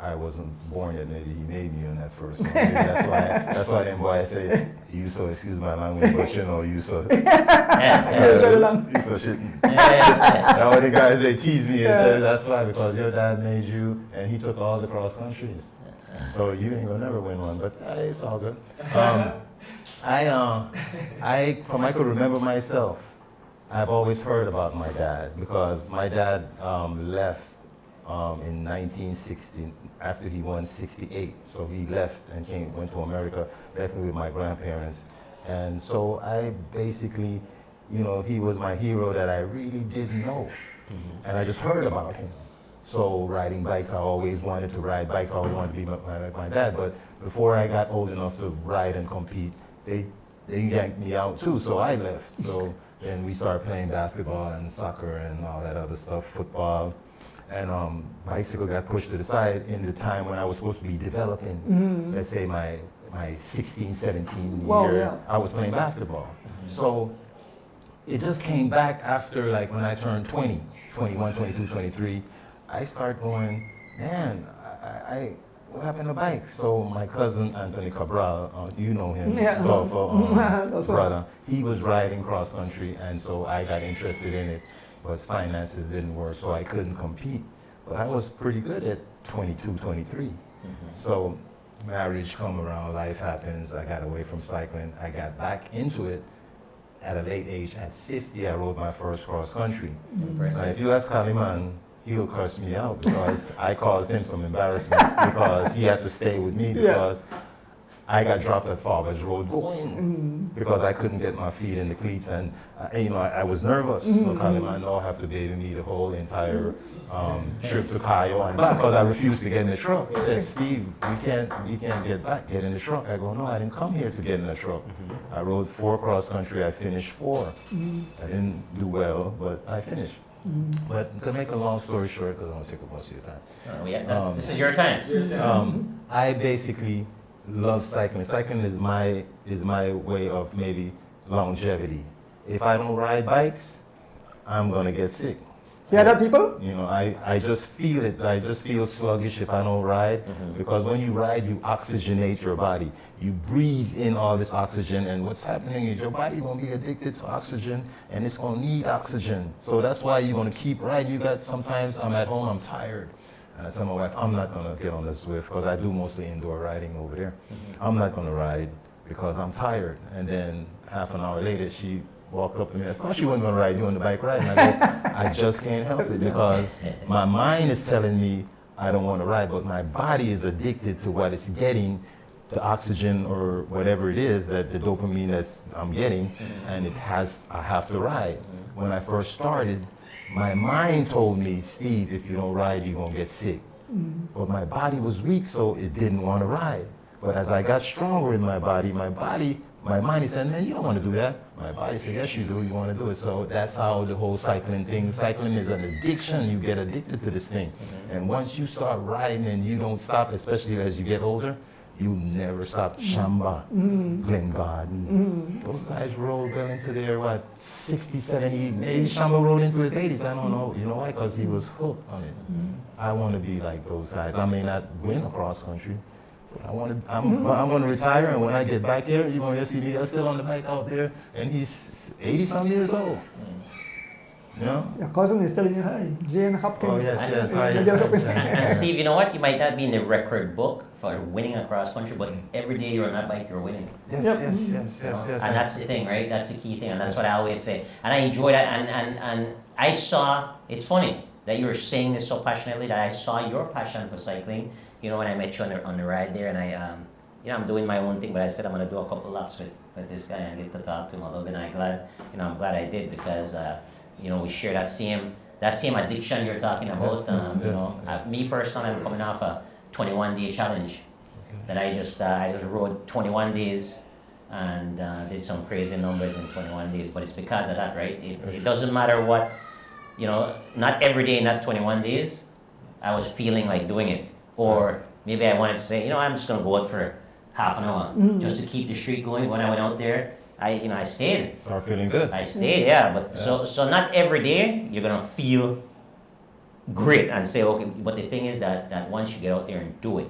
I wasn't born yet. Maybe he made me on that first one. Maybe that's why them boys say, you so, excuse my language, but you so. You so shit. Now all the guys, they tease me and say, that's why, because your dad made you, and he took all the cross countries. So you ain't gonna never win one, but it's all good. From I could remember myself, I've always heard about my dad because my dad left in 1960 after he won 68. So he left and went to America, left me with my grandparents. And so I basically, he was my hero that I really didn't know. And I just heard about him. So riding bikes, I always wanted to ride bikes. I always wanted to be like my dad. But before I got old enough to ride and compete, they yanked me out too, so I left. So then we started playing basketball and soccer and all that other stuff, football. And bicycle got pushed to the side in the time when I was supposed to be developing, let's say my 16, 17 year, yeah. I was playing basketball. So it just came back after like when I turned 20, 21, 22, 23, I started going, man, what happened to bikes? So my cousin Anthony Cabral, you know him, golfer, brother, he was riding cross country, and so I got interested in it. But finances didn't work, so I couldn't compete. But I was pretty good at 22, 23. So marriage come around, life happens, I got away from cycling, I got back into it at a late age. At 50, I rode my first cross country. Now, if you ask Kaliman, he'll curse me out because I caused him some embarrassment because he had to stay with me because I got dropped at Farber's Road going because I couldn't get my feet in the cleats, and I was nervous. So Kaliman now have to baby me the whole entire trip to Cayo and back because I refused to get in the truck. He said, Steve, we can't get back, get in the truck. I go, no, I didn't come here to get in the truck. I rode 4 cross country, I finished 4. I didn't do well, but I finished. But to make a long story short, because I want to take up most of your time. This is your time. I basically love cycling. Cycling is my way of maybe longevity. If I don't ride bikes, I'm gonna get sick. Hear that, people? I just feel it. I just feel sluggish if I don't ride because when you ride, you oxygenate your body. You breathe in all this oxygen, and what's happening is your body gonna be addicted to oxygen, and it's gonna need oxygen. So that's why you're gonna keep riding. Sometimes I'm at home, I'm tired. And I tell my wife, I'm not going to get on the Zwift because I do mostly indoor riding over there. I'm not going to ride because I'm tired. And then half an hour later, she walked up to me. I thought she wasn't going to ride you on the bike ride. And I go, I just can't help it because my mind is telling me I don't want to ride, but my body is addicted to what it's getting, the oxygen or whatever it is, that the dopamine that I'm getting, and I have to ride. When I first started, my mind told me, Steve, if you don't ride, you're going to get sick. But my body was weak, so it didn't want to ride. But as I got stronger in my mind is saying, man, you don't want to do that. My body said, yes, you do. You want to do it. So that's how the whole cycling is an addiction. You get addicted to this thing. And once you start riding and you don't stop, especially as you get older, you never stop. Shamba, Glen Garden. Those guys rolled well into their, 60, 70, maybe Shamba rolled into his 80s. I don't know. You know why? Because he was hooked on it. I want to be like those guys. I may not win across country, but I'm going to retire, and when I get back here, you're going to see me still on the bike out there, and he's 80-some years old. Your cousin is telling you hi. Jane Hopkins. Oh, yes, hi. And Steve, you know what? You might not be in the record book for winning across country, but every day you're on that bike, you're winning. Yes, Yep. yes. And that's the thing, right? That's the key thing, and that's what I always say. And I enjoy that. And I saw. It's funny that you're saying this so passionately. That I saw your passion for cycling. You know, when I met you on the ride there, and I'm doing my own thing, but I said I'm gonna do a couple laps with this guy and get to talk to him a little bit. And I'm glad I did because we share that same addiction you're talking about. Me personally, I'm coming off a 21-day challenge that I just rode 21 days and did some crazy numbers in 21 days. But it's because of that, right? It doesn't matter what, not every day in that 21 days, I was feeling like doing it. Or maybe I wanted to say, I'm just going to go out for half an hour just to keep the streak going. When I went out there, I stayed. Start feeling good. I stayed, yeah. But so not every day you're gonna feel great and say okay. But the thing is that once you get out there and do it,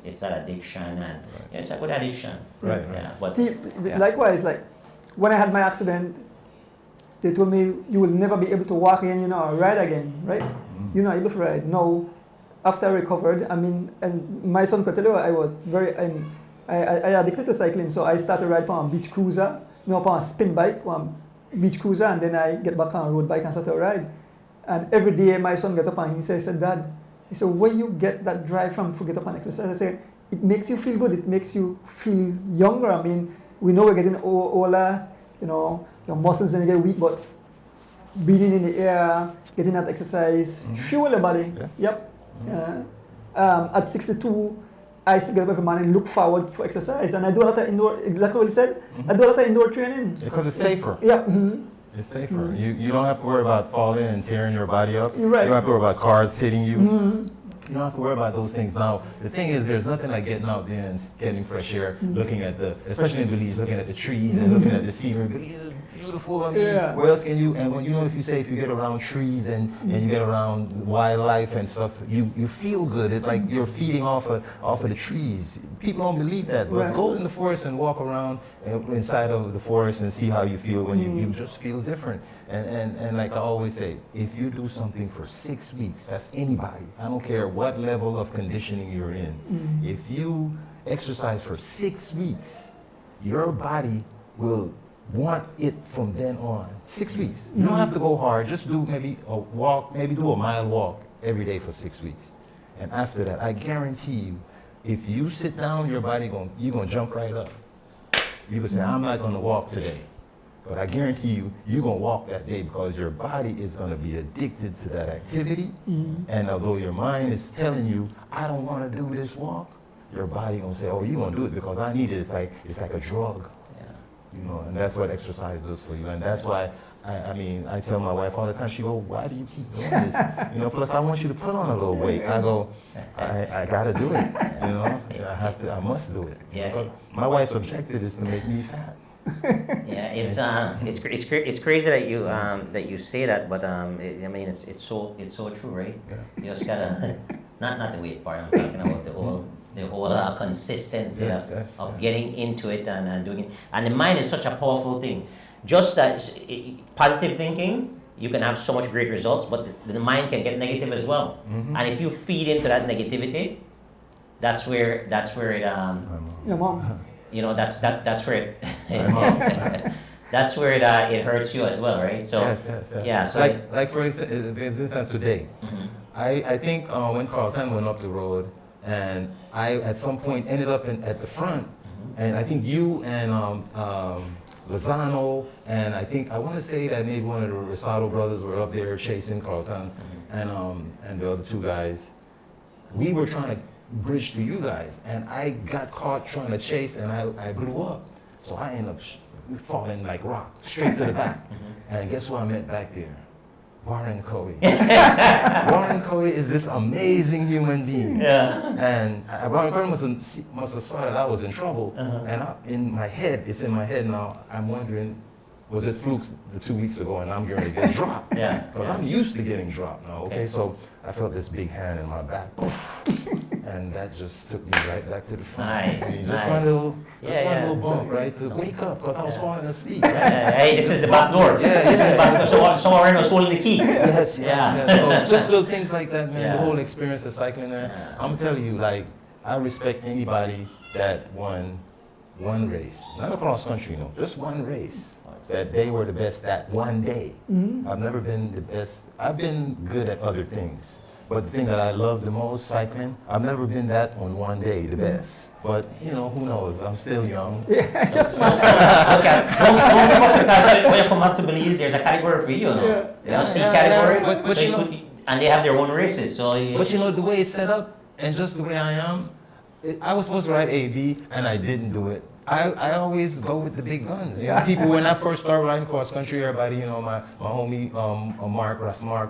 it's that addiction and it's a good addiction. Right. Yeah. But Steve, likewise, like when I had my accident, they told me you will never be able to walk again, or ride again, right? You're not able to ride. No, after I recovered, and my son could tell you, I was I addicted to cycling, so I started riding on a beach cruiser, on a spin bike, on beach cruiser, and then I get back on a road bike and start to ride. And every day my son get up and he said, Dad, he said, where you get that drive from to get up and exercise? I said, it makes you feel good, it makes you feel younger. We know we're getting older, your muscles then get weak, but breathing in the air, getting that exercise, fuel your body. Yes. Yep. At 62, I still get up every morning and look forward for exercise. And I do a lot of indoor, exactly what you said, I do a lot of indoor training. Because it's safer. Yeah. It's safer. You don't have to worry about falling and tearing your body up. You're right. You don't have to worry about cars hitting you. You don't have to worry about those things. Now, the thing is, there's nothing like getting out there and getting fresh air, looking at especially in Belize, looking at the trees and looking at the scenery. Belize is beautiful. Where else can you, and when if you get around trees and you get around wildlife and stuff, you feel good. It's like you're feeding off of the trees. People don't believe that, but go in the forest and walk around inside of the forest and see how you feel when you just feel different. And like I always say, if you do something for 6 weeks, that's anybody. I don't care what level of conditioning you're in. If you exercise for 6 weeks, your body will want it from then on. 6 weeks. You don't have to go hard. Just do maybe a walk, maybe do a mile walk every day for 6 weeks. And after that, I guarantee you, if you sit down, your body you're gonna jump right up. You can say, I'm not gonna walk today. But I guarantee you, you're going to walk that day because your body is going to be addicted to that activity. And although your mind is telling you, I don't want to do this walk, your body going to say, oh, you're going to do it because I need it. It's like a drug. Yeah. And that's what exercise does for you. And that's why, I tell my wife all the time, she goes, why do you keep doing this? Plus I want you to put on a little weight. I go, I got to do it. I must do it. Yeah. My wife's objective is to make me fat. Yeah, it's crazy that you say that, but it's so true, right? Yeah. You just gotta not the weight part. I'm talking about the whole consistency of getting into it and doing it. And the mind is such a powerful thing. Just that positive thinking, you can have so much great results, but the mind can get negative as well. And if you feed into that negativity, that's where it Yeah, Mom. that's where it that's where it hurts you as well, right? So yes. yeah, so like for instance today, I think when Carlton went up the road, and I at some point ended up at the front, and I think you and Lozano, and I want to say that maybe one of the Rosado brothers were up there chasing Carlton, and the other two guys. We were trying to bridge to you guys, and I got caught trying to chase, and I blew up. So I ended up falling like rock, straight to the back. And guess who I met back there? Warren Coey. Warren Coey is this amazing human being. yeah. And Warren Coey must have saw that I was in trouble. And it's in my head now, I'm wondering, was it flukes the 2 weeks ago and I'm going to get dropped? Yeah. Because I'm used to getting dropped now, okay? So I felt this big hand in my back, poof, and that just took me right back to the front. Nice, Just one little bump, right? To wake up, because I was falling asleep. Hey, this is the back door. Yeah. This is the back door. Someone was holding the key. Yes. Yeah. So just little things like that, man. Yeah. The whole experience of cycling there. Yeah. I'm telling you, like, I respect anybody that won one race, not a cross country, no, just one race. That they were the best that one day. I've never been the best. I've been good at other things, but the thing that I love the most, cycling, I've never been that on one day the best. But you know, who knows? I'm still young. Just Okay. Don't give up because when you come up to Belize, there's a category for you, no? Yeah, C yeah, category. yeah. But So you you know- could- and they have their own races. So you, But you know, the way it's set up, and just the way I am, I was supposed to ride AB, and I didn't do it. I always go with the big guns. You know, people, when I first started riding cross country, everybody, you know, my homie Mark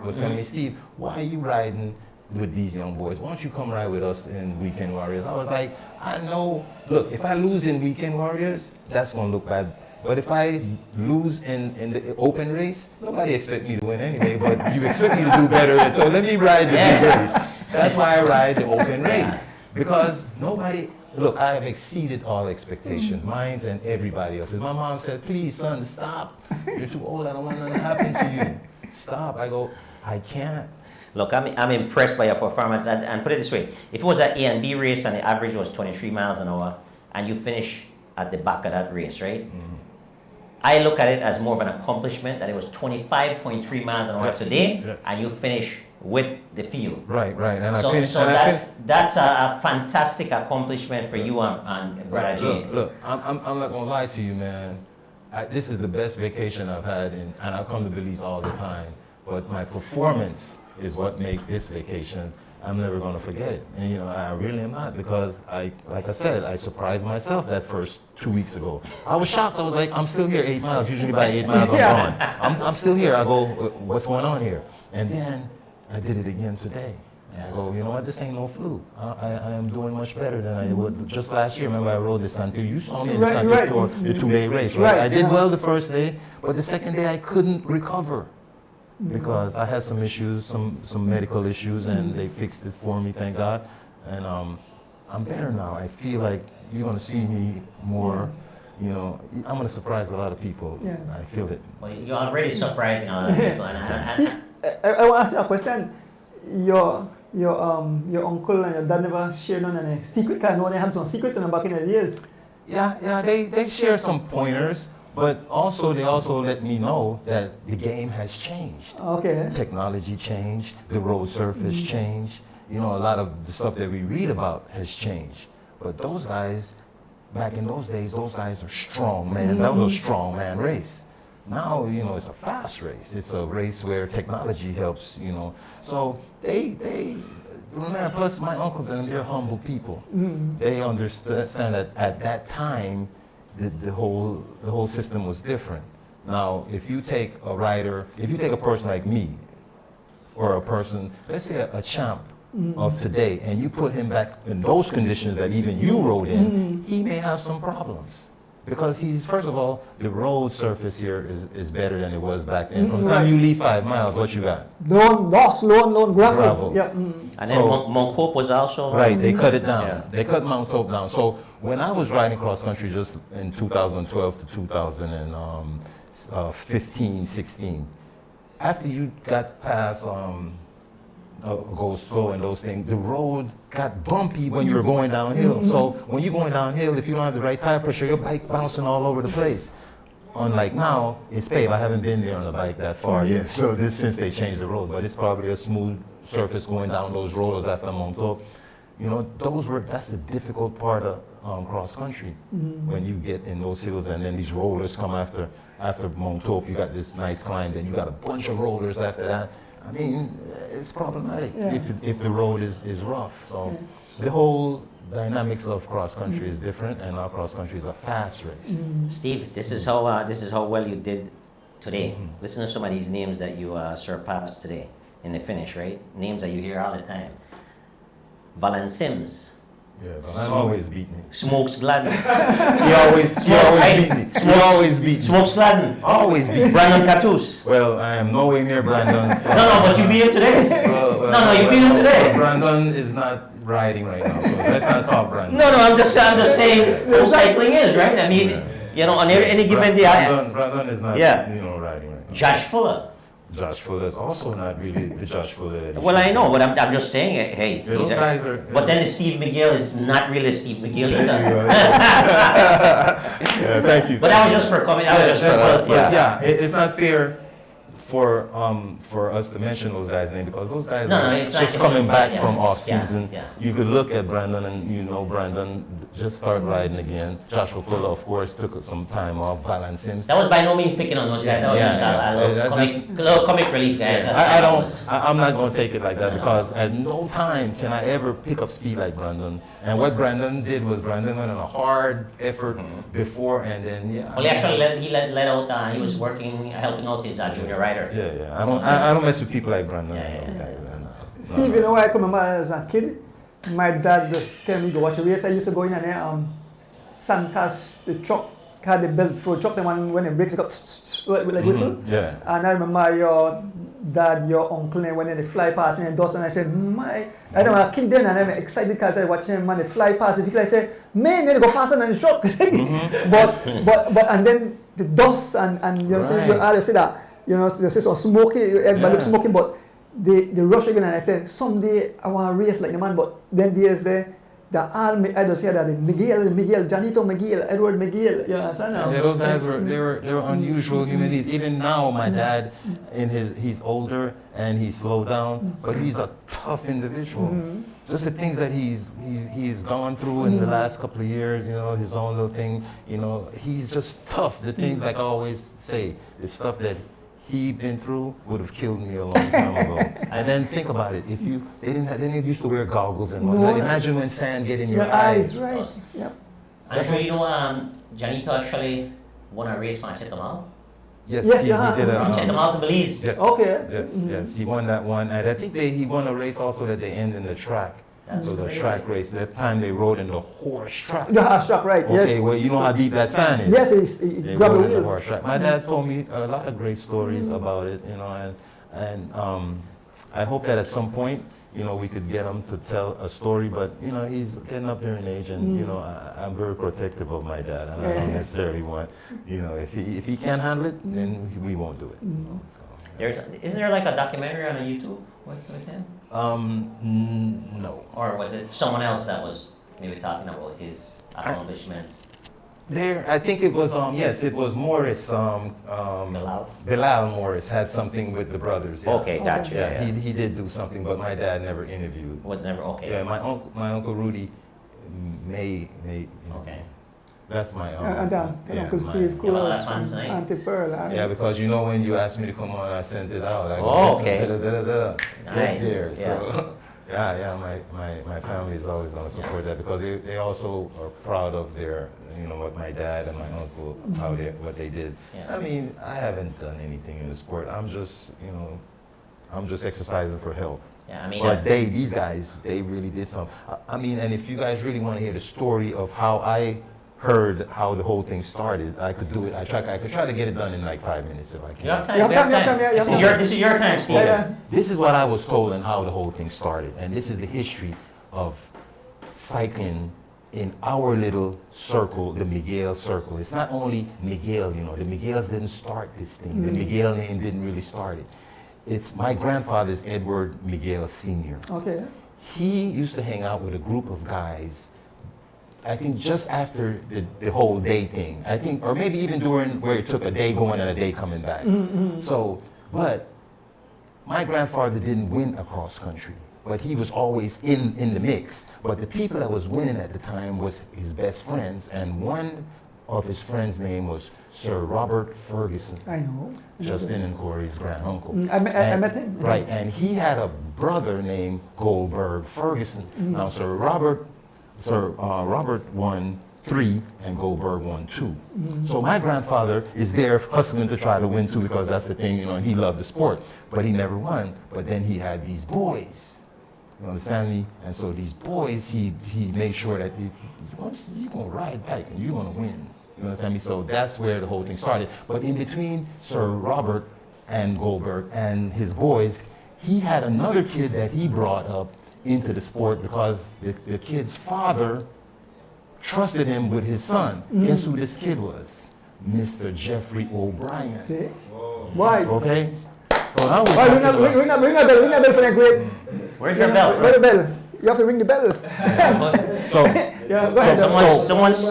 was telling me, Steve, why are you riding with these young boys? Why don't you come ride with us in Weekend Warriors? I was like, I know, look, if I lose in Weekend Warriors, that's going to look bad. But if I lose in the open race, nobody expect me to win anyway, but you expect me to do better. So let me ride the big race. That's why I ride the open race. Because nobody, look, I have exceeded all expectations, mine and everybody else's. My mom said, please, son, stop. You're too old. I don't want nothing to happen to you. Stop. I go, I can't. look, I'm impressed by your performance. And put it this way: if it was an A and B race and the average was 23 miles an hour, and you finish at the back of that race, right? I look at it as more of an accomplishment that it was 25.3 miles an hour Yes, today, yes. and you finish with the field. Right. And So, I finished. so and I finished. that's a fantastic accomplishment for you and Brother Jay. Look, I'm not gonna lie to you, man. This is the best vacation I've had, and I come to Belize all the time. But my performance is what makes this vacation. I'm never gonna forget it, and you know I really am not, because like I said, I surprised myself that first 2 weeks ago. I was shocked. I was like, I'm still here 8 miles. Usually by 8 miles I'm gone. I'm still here. I go, what's going on here? And then I did it again today. I go, you know what, this ain't no fluke. I am doing much better than I would just last year. Remember I rode the Santiago, you saw me in the Santiago, the 2-day race, right? I did well the first day, but the second day I couldn't recover because I had some issues, some medical issues, and they fixed it for me, thank God. And I'm better now. I feel like you're gonna see me more, you know, I'm gonna surprise a lot of people. Yeah. I feel it. Well, you're already surprising a lot of people. Steve, I want to ask you a question. Your uncle and your dad never shared on any secret? Because I know they had some secret in the back in the days. Yeah, they share some pointers, but they also let me know that the game has changed. Okay. Technology changed, the road surface changed. You know, a lot of the stuff that we read about has changed. But those guys, back in those days, those guys are strong, man. That was a strong man race. Now, you know, it's a fast race. It's a race where technology helps, you know. So they remember, plus my uncles and them, they're humble people. They understand that at that time, the whole system was different. Now, if you take a rider, if you take a person like me, or a person, let's say a champ of today, and you put him back in those conditions that even you rode in, he may have some problems. Because first of all, the road surface here is better than it was back then. From the time you leave 5 miles, what you got? Loan, gravel. Gravel. Yeah. And then Mount Hope was also... Right, they cut it down. Yeah. They cut Mount Hope down. So when I was riding cross country just in 2012 to 2015, 16, after you got past go slow and those things, the road got bumpy when you were going downhill. So when you're going downhill, if you don't have the right tire pressure, your bike bouncing all over the place. Unlike now, it's paved. I haven't been there on a bike that far yet, so since they changed the road, but it's probably a smooth surface going down those rollers after Mount Hope. You know, that's the difficult part of cross country, when you get in those hills and then these rollers come after Mount Hope. You got this nice climb, then you got a bunch of rollers after that. I mean, it's problematic if the road is rough. So the whole dynamics of cross country is different, and our cross country is a fast race. Steve, this is how well you did today. Listen to some of these names that you surpassed today in the finish, right? Names that you hear all the time. Valen Sims. Yeah, but I'm always beat me. Smokes Gladden. He always beat me. He always beat me. Smokes Gladden. Always beat me. Brandon Catus. Well, I am nowhere near Brandon. No, but you beat him today. No, you beat him today. Brandon is not riding right now, so let's not talk Brandon. No, I'm just saying how cycling is, right? I mean, you know, on any given day. Brandon is not, Yeah. riding right now. Josh Fuller. Josh Fuller is also not really the Josh Fuller. that he Well, should I know, be. but I'm just saying, hey, Yeah, those guys are. but then the Steve Miguel is not really Steve Miguel either. Yeah, thank you. But that was just for comment. That was just for But yeah, it's not fair for us to mention those guys' names because those guys No, are no, it's not- just it's coming not- back yeah, from off yeah, season. yeah. You could look at Brandon and you know Brandon just start riding again. Joshua Fuller, of course, took some time off. Valance Sims. That was by no means picking on those guys. That was Yeah, just yeah. a little comic relief, guys. That's I all it don't. was. I'm not going to take it like that No. because at no time can I ever pick up speed like Brandon. And what Brandon did was Brandon went on a hard effort before and then Well, he actually let out. He was working, helping out his junior rider. Yeah. I don't mess with people like Brandon. Yeah, yeah, those yeah. guys, and- Steve, you know what I can remember as a kid? My dad just tell me go watch a race. I used to go in and there, Sandcast, the truck, had the belt for truck, the one when it breaks it up, with like whistle. Yeah. And I remember your dad, your uncle, and when they fly past in the dust, and I said, I don't know, a kid then, and I'm excited because I watch them when they fly past. The vehicle, I say, man, they go faster than the truck. but, and then the dust, and you know, so you Right. always say that, you know, you say so smoky, everybody looks Yeah. smoky, but the rush again, and I say, someday I want to race like the man, but then there's the all, I just hear that the Miguel, JOHNNITO Miguel, Edward Miguel, you understand now? Yeah, those guys were unusual human beings. Even now, my dad, he's older and he's slowed down, but he's a tough individual. Just the things that he's gone through in the last couple of years, you know, his own little thing, you know, he's just tough. The things like I always say, the stuff that he been through would have killed me a long time ago. And then think about it. If they didn't used to wear goggles and whatnot. Imagine when sand get in your eyes. Right. Yep. I'm sure you know, JOHNNITO actually won a race for Chetumal. Yes, Yes, he yeah. did a. Chetumal to Belize. Yes, Okay. yes, he won that one. And I think he won a race also that they end in the track. That's So the crazy. track race, that time they rode in the horse track. The horse track, right? Okay, Yes. well, you know how deep that sand is. Yes, They he grabbed the rode in the wheel. horse track. My dad told me a lot of great stories about it, you know, and I hope that at some point, you know, we could get him to tell a story, but, you know, he's getting up there in age and, you know, I'm very protective of my dad and I don't necessarily want, you know, if he can't handle it, then we won't do it. You know, so. Isn't there like a documentary on YouTube with him? No. Or was it someone else that was maybe talking about his accomplishments? I think it was, yes, it was Morris, Bilal Morris had something with the brothers. Yeah. Okay, gotcha. Yeah, he did do something, but my dad never interviewed. Was never okay. Yeah, my uncle Rudy may. Okay. That's my And yeah, Uncle my- Steve Kulos that's from nice. Auntie Pearl. Yeah, because you know when you asked me to come on, I sent it out. I go, Oh, listen, okay. Get Nice, there. yeah. So, my family is always going to support that because they also are proud of their, you know, what my dad and my uncle, what they did. Yeah. I mean, I haven't done anything in the sport. I'm just, you know, I'm just exercising for health. Yeah, I mean, But these guys, they really did something. I mean, and if you guys really want to hear the story of how I heard how the whole thing started, I could do it. I could try to get it done in like 5 minutes if I can. you have time. You have we have time, yeah, This is this is your time, Steve. Yeah. This is what I was told and how the whole thing started. And this is the history of cycling in our little circle, the Miguel circle. It's not only Miguel, you know, the Miguels didn't start this thing. The Miguel name didn't really start it. It's my grandfather's Edward Miguel Sr. Okay. He used to hang out with a group of guys, I think just after the whole day thing. I think, or maybe even during where it took a day going and a day coming back. So, but my grandfather didn't win across country, but he was always in the mix. But the people that was winning at the time was his best friends, and one of his friends' name was Sir Robert Ferguson, I know. Justin and Corey's granduncle. I met him. Right, and he had a brother named Goldberg Ferguson. Now, Sir Robert won 3 and Goldberg won 2. So my grandfather is there hustling to try to win 2 because that's the thing, you know, he loved the sport, but he never won. But then he had these boys, you understand me? And so these boys, he made sure that you're going to ride bike and you're going to win. You understand me? So that's where the whole thing started. But in between Sir Robert and Goldberg and his boys, he had another kid that he brought up into the sport because the kid's father trusted him with his son. Guess who this kid was? Mr. Jeffrey O'Brien. See? Whoa. Why? Okay? So now we're Right, talking about- ring a bell for that great. Where's your bell? Where's the bell? You have to ring the bell. So, Yeah, go ahead. Someone's Someone's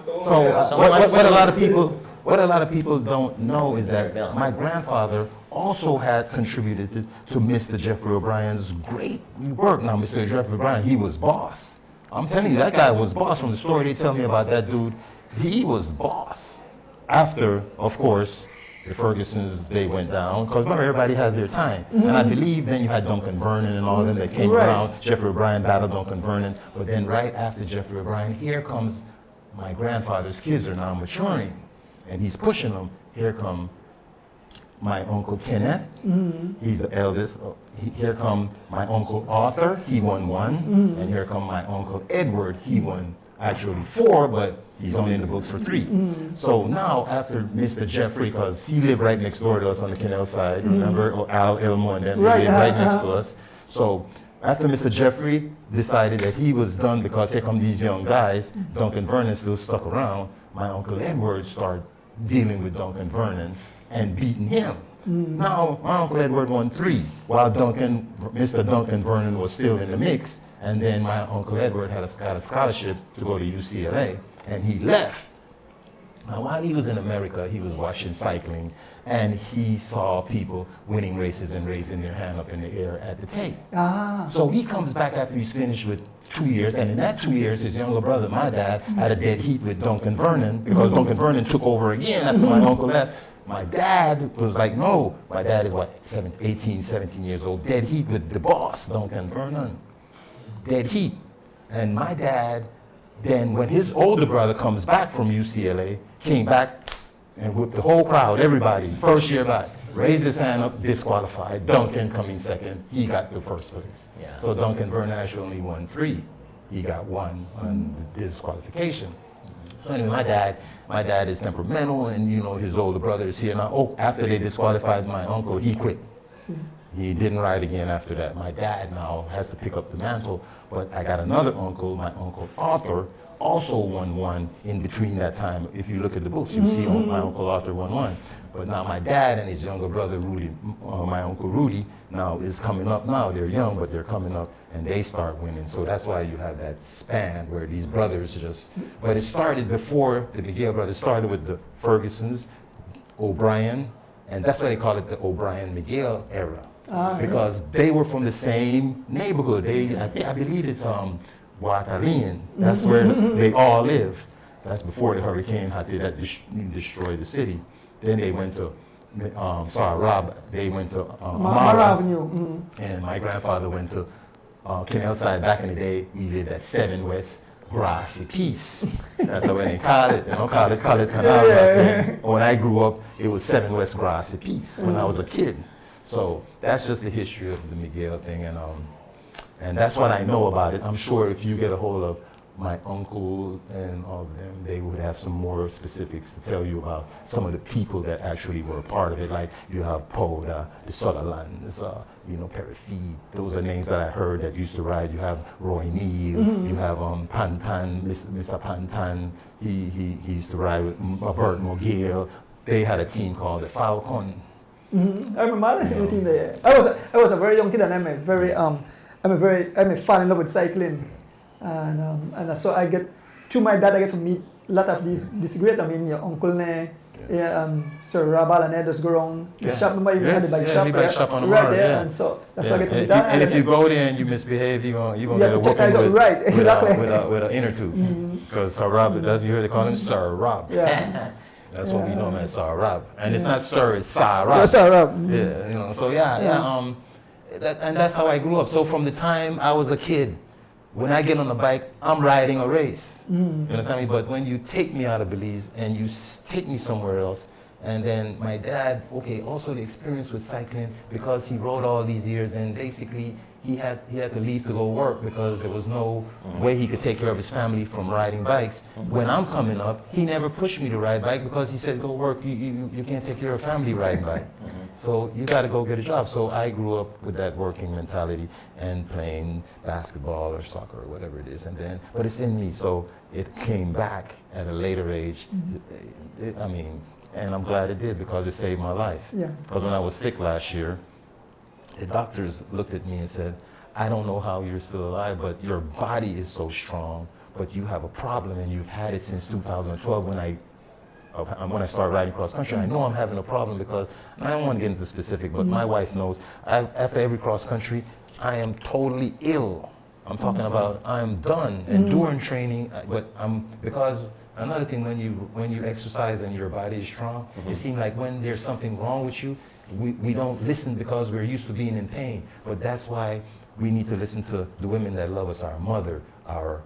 told so me uh, that. what a lot of people don't know is that my grandfather also had contributed to Mr. Jeffrey O'Brien's great work. Now, Mr. Jeffrey O'Brien, he was boss. I'm telling you, that guy was boss. From the story they tell me about that dude, he was boss. After, of course, the Fergusons, they went down, because remember, everybody has their time. And I believe then you had Duncan Vernon and all of them that came Right. around. Jeffrey O'Brien battled Duncan Vernon. But then right after Jeffrey O'Brien, here comes my grandfather's kids are now maturing. And he's pushing them. Here come my uncle Kenneth. He's the eldest. Here come my uncle Arthur. He won one. And here come my uncle Edward. He won actually 4, but he's only in the books for 3. So now after Mr. Jeffrey, because he lived right next door to us on the canal side, remember? Or Al Elmo and them, they Right, lived right next to us. So after Mr. Jeffrey decided that he was done because here come these young guys, Duncan Vernon still stuck around, my uncle Edward started dealing with Duncan Vernon and beating him. Now, my uncle Edward won 3, while Mr. Duncan Vernon was still in the mix. And then my uncle Edward got a scholarship to go to UCLA, and he left. Now, while he was in America, he was watching cycling, and he saw people winning races and raising their hand up in the air at the tape. So he comes back after he's finished with 2 years, and in that 2 years, his younger brother, my dad, had a dead heat with Duncan Vernon, because Duncan Vernon took over again after my uncle left. My dad was like, no. My dad is, 18, 17 years old, dead heat with the boss, Duncan Vernon. Dead heat. And my dad, then when his older brother comes back from UCLA, came back and with the whole crowd, everybody, first year back, raised his hand up, disqualified. Duncan coming second, he got the first place. Yeah. So Duncan Vernon actually only won 3. He got 1 on the disqualification. So anyway, my dad is temperamental, and his older brother is here now. After they disqualified my uncle, he quit. He didn't ride again after that. My dad now has to pick up the mantle, but I got another uncle, my uncle Arthur, also won 1 in between that time. If you look at the books, you see my uncle Arthur won 1. But now my dad and his younger brother Rudy, my uncle Rudy, now is coming up now. They're young, but they're coming up, and they start winning. So that's why you have that span where these brothers but it started before the Miguel brothers. It started with the Fergusons, O'Brien, and that's why they call it the O'Brien-Miguel era. Because they were from the same neighborhood. I believe it's Guatarin. That's where they all lived. That's before the hurricane had to destroy the city. Then they went to Sarab. They went to Amara Avenue. and my grandfather went to Canal Side. Back in the day, we lived at 7 West Grassy Peace. That's what they call it. They don't call it Canal. When I grew up, it was 7 West Grassy Peace when I was a kid. So that's just the history of the Miguel thing, and that's what I know about it. I'm sure if you get a hold of my uncle and all of them, they would have some more specifics to tell you about some of the people that actually were a part of it. Like you have Poda, the Sutherlands, Perifeed. Those are names that I heard that used to ride. You have Roy Neal. You have Pantan, Mr. Pantan. He used to ride with Bert Mogil. They had a team called the Falcon. I remember the team there. I was a very young kid, and I'm a fan in love with cycling, and so I get through my dad. I get to meet a lot of these great. I mean, your uncle Sir Rabal and just go around the shop. Remember you had the bike shop, bike shop on the right road, there, yeah. and so that's why I get to meet And that. and if you go there and you misbehave, you're gonna get a check whooping guys out, right? Exactly. with an inner tube. Because Sir Rob, that's you heard they call him Sir Rob. Yeah. That's what we know him as, Sir Rob. And it's not Sir, it's Sir Rob. Yes, sir, Rob. Yeah, so and that's how I grew up. So from the time I was a kid, when I get on the bike, I'm riding a race. You understand me? But when you take me out of Belize and you take me somewhere else, and then my dad, also the experience with cycling, because he rode all these years, and basically he had to leave to go work because there was no way he could take care of his family from riding bikes. When I'm coming up, he never pushed me to ride bike because he said, go work, you can't take care of family riding bike. So you got to go get a job. So I grew up with that working mentality and playing basketball or soccer or whatever it is. But it's in me, so it came back at a later age. And I'm glad it did because it saved my life. Yeah. Because when I was sick last year, the doctors looked at me and said, I don't know how you're still alive, but your body is so strong, but you have a problem and you've had it since 2012 when I started riding cross country. I know I'm having a problem because, and I don't want to get into specific, but my wife knows, after every cross country, I am totally ill. I'm talking about I'm done. And during training, because another thing, when you exercise and your body is strong, it seems like when there's something wrong with you, we don't listen because we're used to being in pain. But that's why we need to listen to the women that love us, our mother, our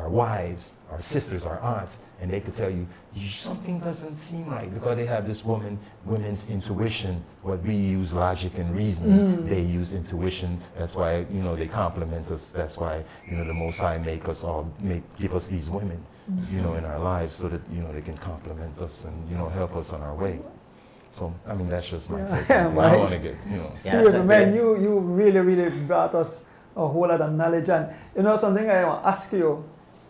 wives, our sisters, our aunts, and they could tell you, something doesn't seem right because they have this women's intuition. What we use logic and reasoning, they use intuition. That's why, they compliment us. That's why, the Most High give us these women, in our lives so that, they can compliment us and, help us on our way. So, I mean, that's just my take. I want to get, Steve, man, you really, really brought us a whole lot of knowledge. And, something I want to ask you,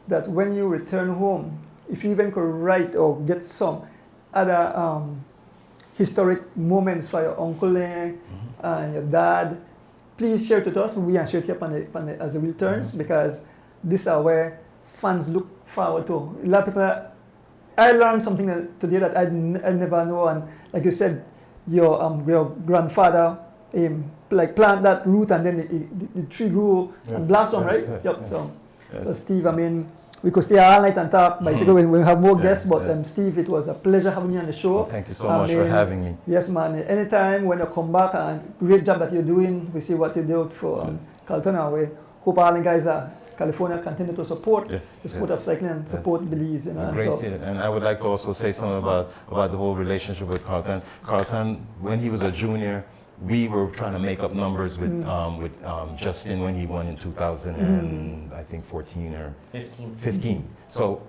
that when you return home, if you even could write or get some other historic moments for your uncle and your dad, please share it with us. We are sharing it as it returns because these are where fans look forward to. A lot of people, I learned something today that I never know, and like you said, your grandfather plant that root and then the tree grew and blossom, right? Yep. So Steve, I mean, we could stay all night and talk. Basically, we have more guests, but Steve, it was a pleasure having you on the show. Well, thank you so much for having me. Yes, man. Anytime when you come back, and great job that you're doing. We see what you do for Carlton, and we hope all the guys are California continue to support the sport of cycling and support Belize. Great, and I would like to also say something about the whole relationship with Carlton. Carlton, when he was a junior, we were trying to make up numbers with Justin when he won in 2000 and I think 14 or 15. So,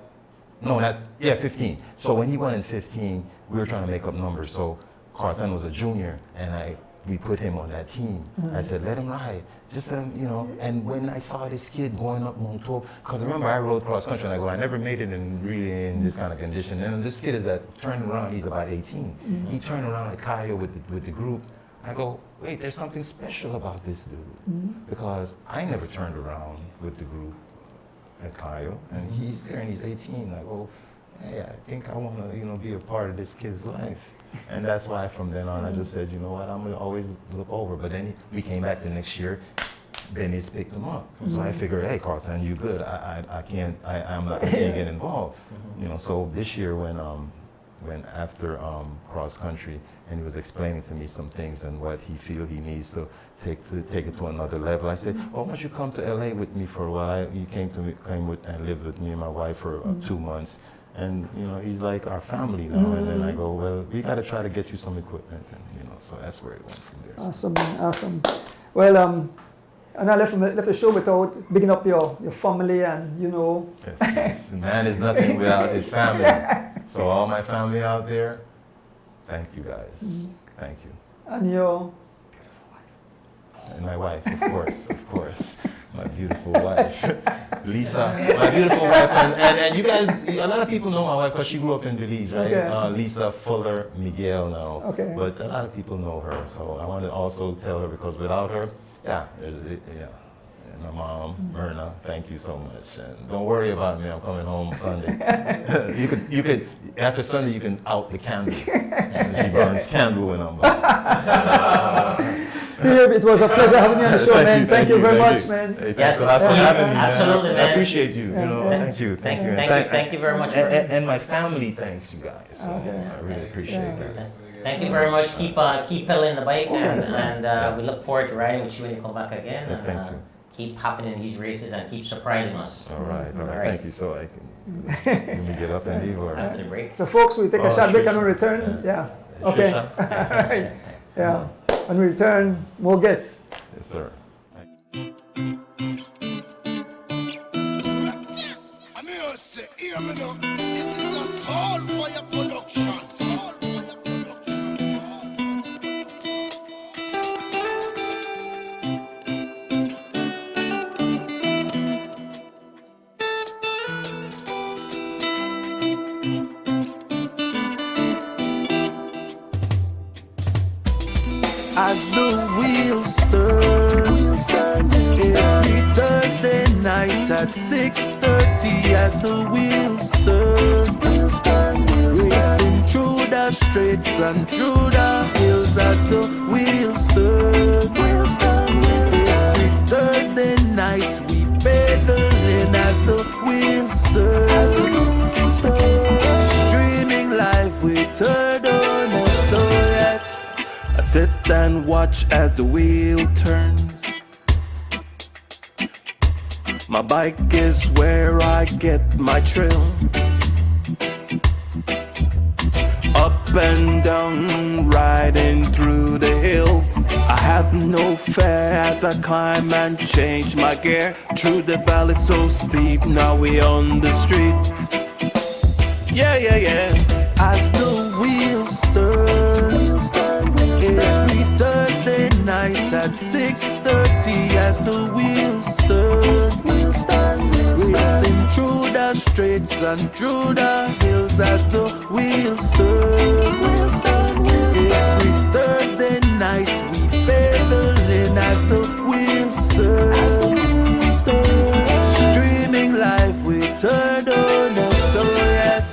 no, 15. So when he won in 15, we were trying to make up numbers. So Carlton was a junior, and we put him on that team. I said, let him ride. Just, and when I saw this kid going up Montauk, because remember I rode cross country and I never made it in this kind of condition. And this kid is turned around, he's about 18. He turned around at Cayo with the group. I go, wait, there's something special about this dude. Because I never turned around with the group at Cayo, and he's there and he's 18. I go, hey, I think I want to, be a part of this kid's life. And that's why from then on I just said, you know what, I'm going to always look over. But then we came back the next year, Benny's picked him up. So I figured, hey, Carlton, you good. I can't get involved. So this year when after cross country, and he was explaining to me some things and what he feels he needs to take it to another level. I said, why don't you come to LA with me for a while? He came and lived with me and my wife for 2 months. And he's like our family now. And then I go, well, we got to try to get you some equipment, and so that's where it went from there. Awesome, man, awesome. Well, and I left the show without bigging up your family and Yes, man is nothing without his family. So all my family out there, thank you guys. Thank you. And your and my wife, of course. My beautiful wife, Lisa, my beautiful wife, and you guys, a lot of people know my wife because she grew up in Belize, right? Okay. Lisa Fuller Miguel now, Okay. But a lot of people know her, so I want to also tell her because without her, and my mom, Myrna, thank you so much, and don't worry about me, I'm coming home Sunday. you could, after Sunday you can out the candle, she burns candle when I'm back. Steve, it was a pleasure having you on the show, man. Thank you very much, man. Hey, Yes, thanks a lot for having me, man. absolutely, man. I appreciate you. Thank you. Thank you very much. And my family thanks you guys. So Okay. I really appreciate that. Thank you very much. Keep pedaling the bike, and we look forward to riding with you when you come back again. Yes, thank you. Keep hopping in these races and keep surprising us. All right. Thank you. So I can let me get up and leave or After the break. So, folks, we take a short break and we sure. return. Yeah. Sure, Okay. sure. All right. Yeah. When we return, more guests. Yes, sir. This is a Soulfire production. as the wheels turn. Every Thursday night at 6:30 as the wheels turn. Racing through the streets and through the hills as the wheels turn. Every Thursday night we pedaling as the wheels turn. Streaming live with Turtle, so yes, I sit and watch as the wheel turns. My bike is where I get my thrill. Up and down, riding through the hills. I have no fear as I climb and change my gear. Through the valley so steep, now we on the street. Yeah, yeah, yeah. As the wheels turn. Every Thursday night at 6:30 as the wheels turn. Racing through the streets and through the hills as the wheels turn. Every Thursday night we pedaling as the wheels turn. Streaming live with Turtle, so yes.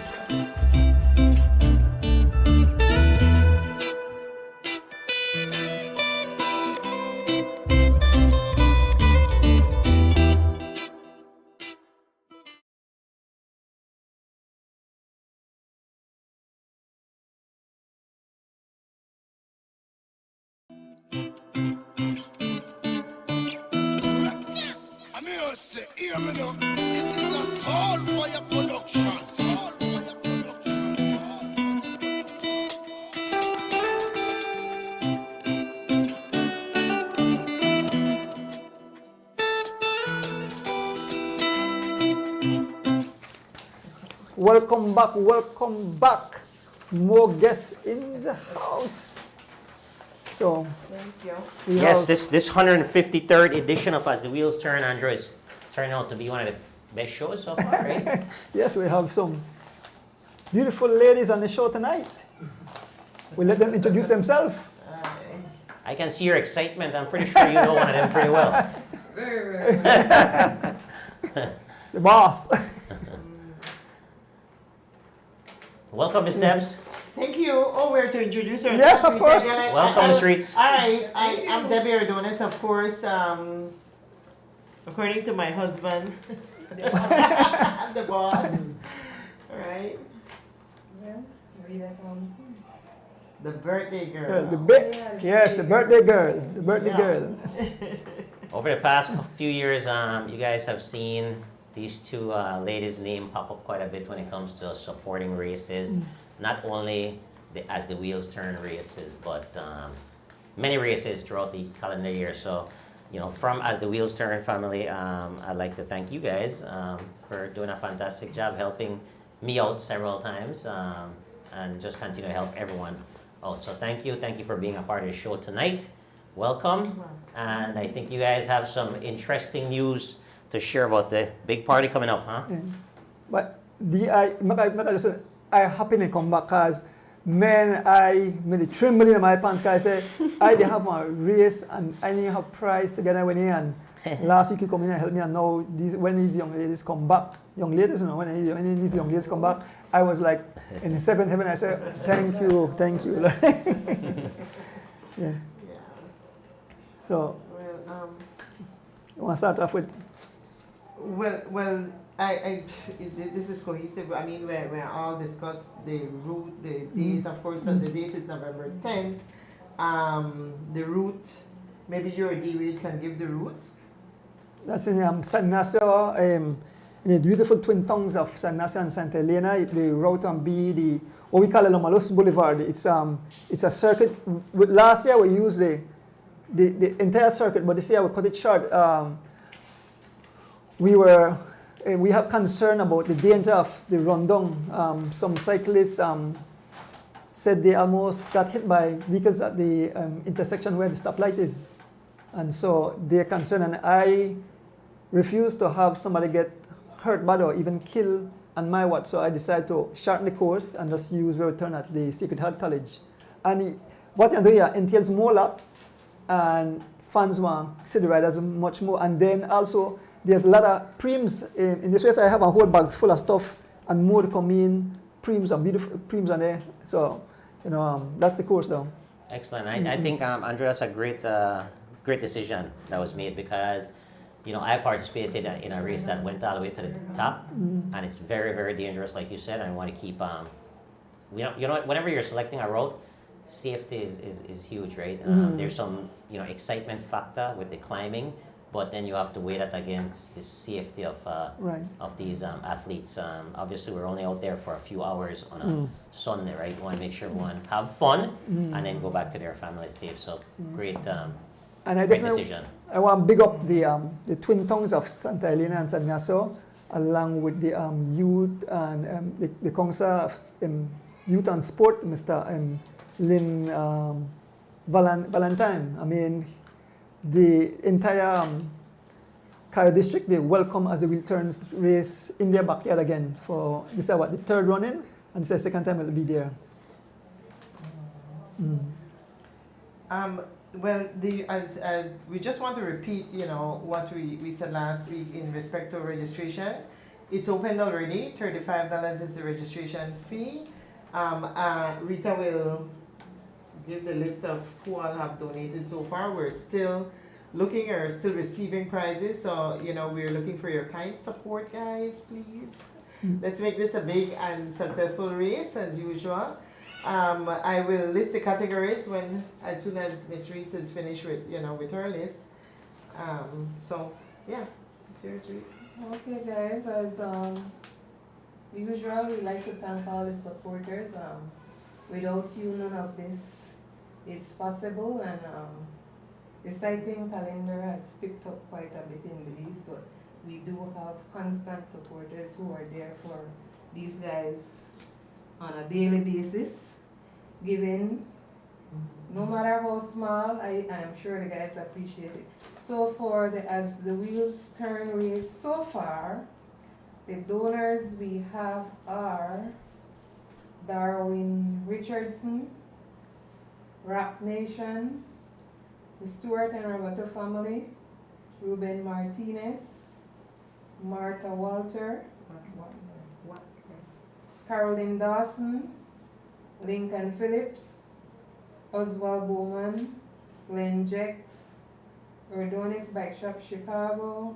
I'm here to say, hear me now. This is a Soulfire production. Soulfire production. Welcome back. More guests in the house. So, Thank you. we Yes, have, this 153rd edition of As the Wheels Turn, Andrew, is turning out to be one of the best shows so far, right? yes, we have some beautiful ladies on the show tonight. We let them introduce themselves. I can see your excitement. I'm pretty sure you know one of them pretty well. Very, very. The boss. Welcome, Miss Debs. Thank you. Oh, we're to introduce ourselves. Yes, of course. Welcome, Miss Reitz. All right, I'm Debbie Ordones, of course. According to my husband, I'm the boss. All right. The birthday girl. Yes, the birthday girl. The birthday Yeah. girl. Over the past few years, you guys have seen these two ladies' name pop up quite a bit when it comes to supporting races. Not only As the Wheels Turn races, but many races throughout the calendar year. So, you know, from As the Wheels Turn family, I'd like to thank you guys for doing a fantastic job helping me out several times and just continue to help everyone out. So thank you for being a part of the show tonight. Welcome. And I think you guys have some interesting news to share about the big party coming up, huh? But I happy to come back because man, I made a tremble in my pants because I said I did have my race and I didn't have prize together when he and last week you come in and help me and now when these young ladies come back, young ladies, you know, when these young ladies come back, I was like in the seventh heaven. I said thank you. Yeah. So Well, you want to start off with this is cohesive. I mean, we all discuss the route, the date. Of course, the date is November 10th. The route, maybe your D can give the route. that's in San Ignacio, in the beautiful twin tongues of San Ignacio and Santa Elena. The route on B, what we call it Lomalos Boulevard. It's a circuit. Last year we used the entire circuit, but this year we cut it short. We have concern about the danger of the rundown. Some cyclists said they almost got hit by vehicles at the intersection where the stoplight is. And so they're concerned, and I refuse to have somebody get hurt bad or even killed on my watch. So I decided to shorten the course and just use where we turn at the Sacred Heart College. And what I do here entails more lap, and fans want to see the riders much more. And then also there's a lot of prems in this race. I have a whole bag full of stuff and more to come in. Prems are beautiful, prems are there. So that's the course though. Excellent. I think Andrew, that's a great decision that was made, because I participated in a race that went all the way to the top, and it's very, very dangerous, like you said. I want to keep whenever you're selecting a route, safety is huge, right? There's some excitement factor with the climbing, but then you have to weigh that against the safety of these athletes. Obviously, we're only out there for a few hours on a Sunday, right? We want to make sure everyone have fun and then go back to their family safe. So great, great decision. I want to big up the twin tongues of Santa Elena and San Ignacio, along with the youth and the council of youth and sport, Mr. Lynn Valentine. I mean, the entire Cayo district, they welcome as a wheel turns race in their backyard again for this is the third run-in, and this is the second time it'll be there. Well, we just want to repeat, what we said last week in respect to registration. It's opened already. $35 is the registration fee. Rita will give the list of who all have donated so far. We're still looking or still receiving prizes, so we're looking for your kind support, guys, please. Let's make this a big and successful race as usual. I will list the categories as soon as Miss Reed is finished with with her list. So yeah, it's yours, Reed. Okay, guys, as usual, we like to thank all the supporters. Without you, none of this is possible, and the cycling calendar has picked up quite a bit in Belize, but we do have constant supporters who are there for these guys on a daily basis, giving, no matter how small. I am sure the guys appreciate it. So as the wheels turn race so far, the donors we have are Darwin Richardson, Rap Nation, the Stewart and Roberto family, Ruben Martinez, Martha Walter, Carolyn Dawson, Lincoln Phillips, Oswald Bowman, Glenn Jex, Ordonis Bike Shop Chicago,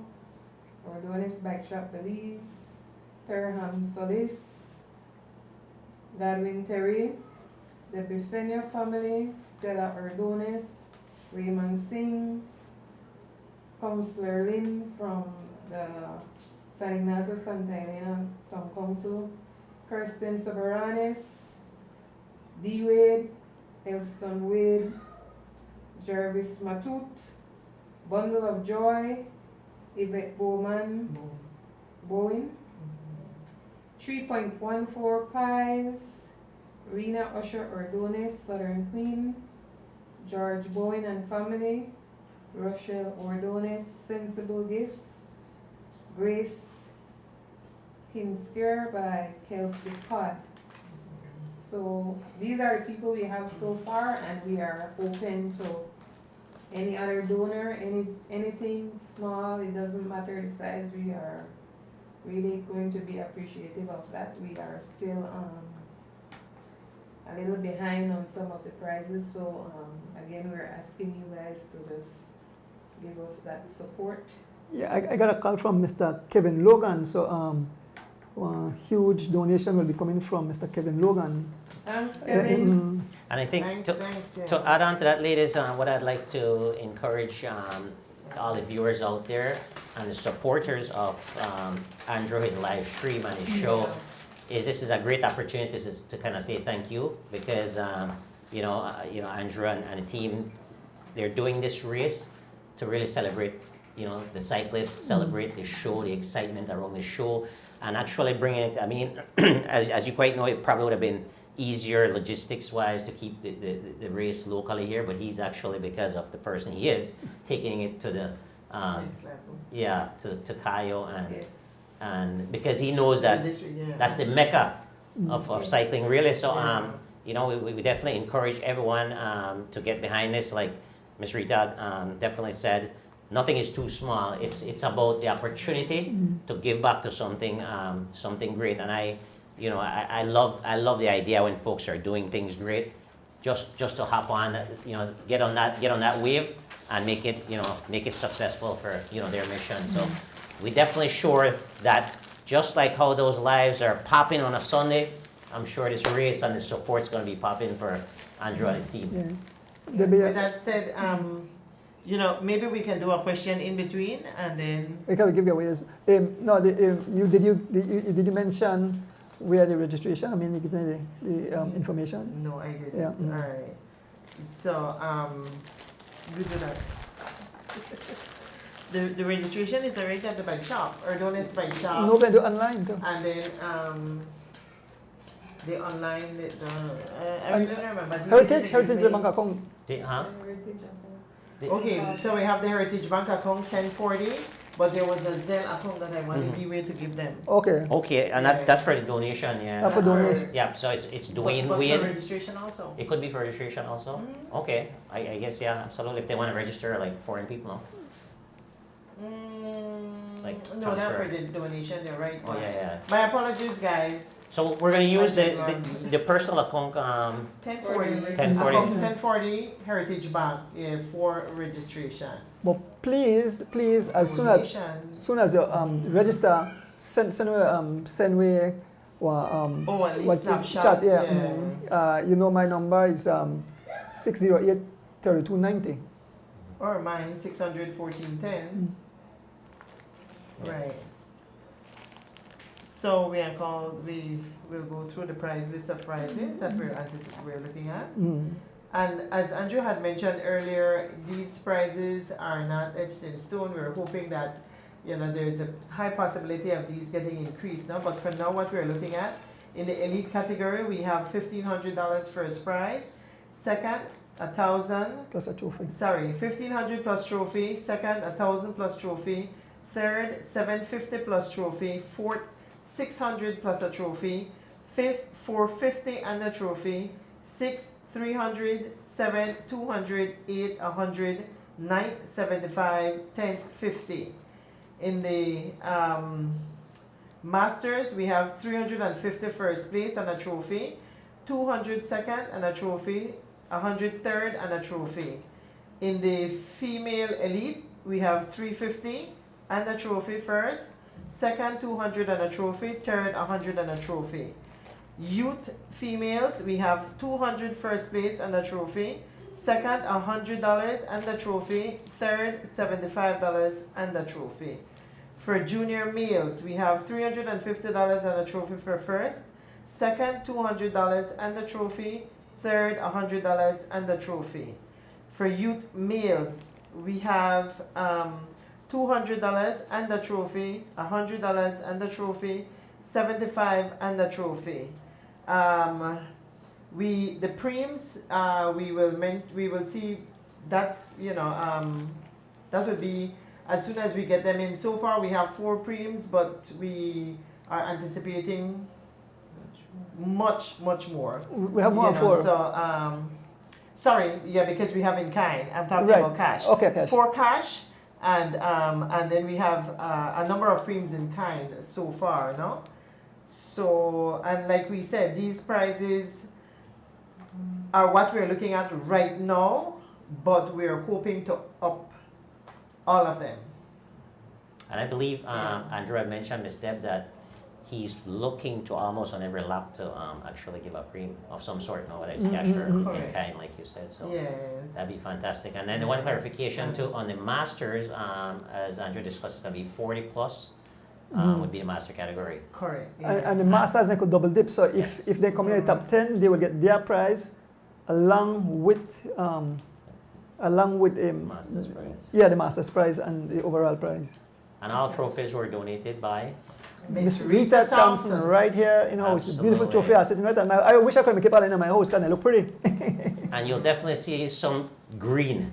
Ordonis Bike Shop Belize, Terham Solis, Godwin Terry, the Bisenia family, Stella Ordonis, Raymond Singh, Councillor Lynn from the San Ignacio Santa Elena Town Council, Kirsten Soberanes, D. Wade, Elston Wade, Jervis Matut, Bundle of Joy, Yvette Bowman, Bowen, 3.14 Pies, Rena Usher Ordonis, Southern Queen, George Bowen and family, Rochelle Ordonis, Sensible Gifts, Grace Kinsker by Kelsey Codd. So these are the people we have so far, and we are open to any other donor, anything small, it doesn't matter the size. We are really going to be appreciative of that. We are still a little behind on some of the prizes, so again, we're asking you guys to just give us that support. Yeah, I got a call from Mr. Kevin Logan, so a huge donation will be coming from Mr. Kevin Logan. Thanks, Kevin. And I think Thanks, to add on to that, ladies, what I'd like to encourage all the viewers out there and the supporters of Andrew, his live stream and his show, is this is a great opportunity to kind of say thank you, because Andrew and the team, they're doing this race to really celebrate the cyclists, celebrate the show, the excitement around the show, and actually bring it. I mean, as you quite know, it probably would have been easier logistics-wise to keep the race locally here, but he's actually, because of the person he is, taking it to the Next level. yeah, to Cayo, Yes. and because he knows that that's the mecca of cycling, really. So we definitely encourage everyone to get behind this. Like Ms. Rita definitely said, nothing is too small. It's about the opportunity to give back to something something great. And I love the idea when folks are doing things great, just to hop on, get on that wave and make it successful for their mission. So we definitely sure that just like how those lives are popping on a Sunday, I'm sure this race and the support's going to be popping for Andrew and his team. Yeah. With that said, maybe we can do a question in between and then. I can give you away. No, did you mention where the registration? I mean, you give me the information. No, I didn't. Yeah. All right. So we do that. The registration is already at the bike shop, or Donuts Bike Shop. No, we do online too. And then the online, I really don't remember. Heritage Bank account. Okay, so we have the Heritage Bank account 1040, but there was a Zelle account that I wanted to give them. Okay. Okay, and that's for the donation, yeah. For donation. Yeah, so it's Dwayne But Wade. for registration also. It could be for registration also. Okay, I guess yeah, absolutely. If they want to register like foreign people, no? Like No, not transfer. for the donation, you're right. Oh yeah. My apologies, guys. So we're gonna use the personal account. 1040. 1040. Account 1040 Heritage Bank for registration. But please, as soon as you register, send me at least snapshot. chat. Yeah. My number is 608-3290. Or mine 600-1410. Right. So we will go through the list of prizes that we're looking at. And as Andrew had mentioned earlier, these prizes are not etched in stone. We're hoping that there's a high possibility of these getting increased now. But for now, what we're looking at in the elite category, we have $1,500 first prize. Second, 1,000 plus a trophy. Sorry, 1,500 plus trophy. Second, 1,000 plus trophy. Third, 750 plus trophy. Fourth, 600 plus a trophy. Fifth, 450 and a trophy. Sixth, 300. Seventh, 200. Eighth, 100. Ninth, 75. 10th, 50. In the Masters, we have 350 first place and a trophy. 200 second and a trophy. 100 third and a trophy. In the female elite, we have 350 and a trophy first. Second, 200 and a trophy. Third, 100 and a trophy. Youth females, we have 200 first place and a trophy. Second, $100 and a trophy. Third, $75 and a trophy. For junior males, we have $350 and a trophy for first. Second, $200 and a trophy. Third, $100 and a trophy. For youth males, we have $200 and a trophy, $100 and a trophy, $75 and a trophy. The preems, we will see. That's that would be as soon as we get them in. So far, we have 4 preems, but we are anticipating much more. We have more for. So sorry, because we have in kind. I'm talking about cash. Okay, cash. 4 cash, and then we have a number of preems in kind so far, no? So, and like we said, these prizes are what we're looking at right now, but we're hoping to up all of them. And I believe Andrew had mentioned, Ms. Deb, that he's looking to almost on every lap to actually give a premium of some sort, whether it's cash or in kind, like you said. So that'd be fantastic. And then the one clarification too on the Masters, as Andrew discussed, it's going to be 40 plus. Would be the master category. Correct. And the Masters, they could double dip. So if they come in the top 10, they will get their prize along with Masters prize. Yeah, the Masters prize and the overall prize. And all trophies were donated by Miss Rita Thompson, right here in house. It's a beautiful Absolutely. trophy. I sitting right there. I wish I could make it all in my house because they look pretty. And you'll definitely see some green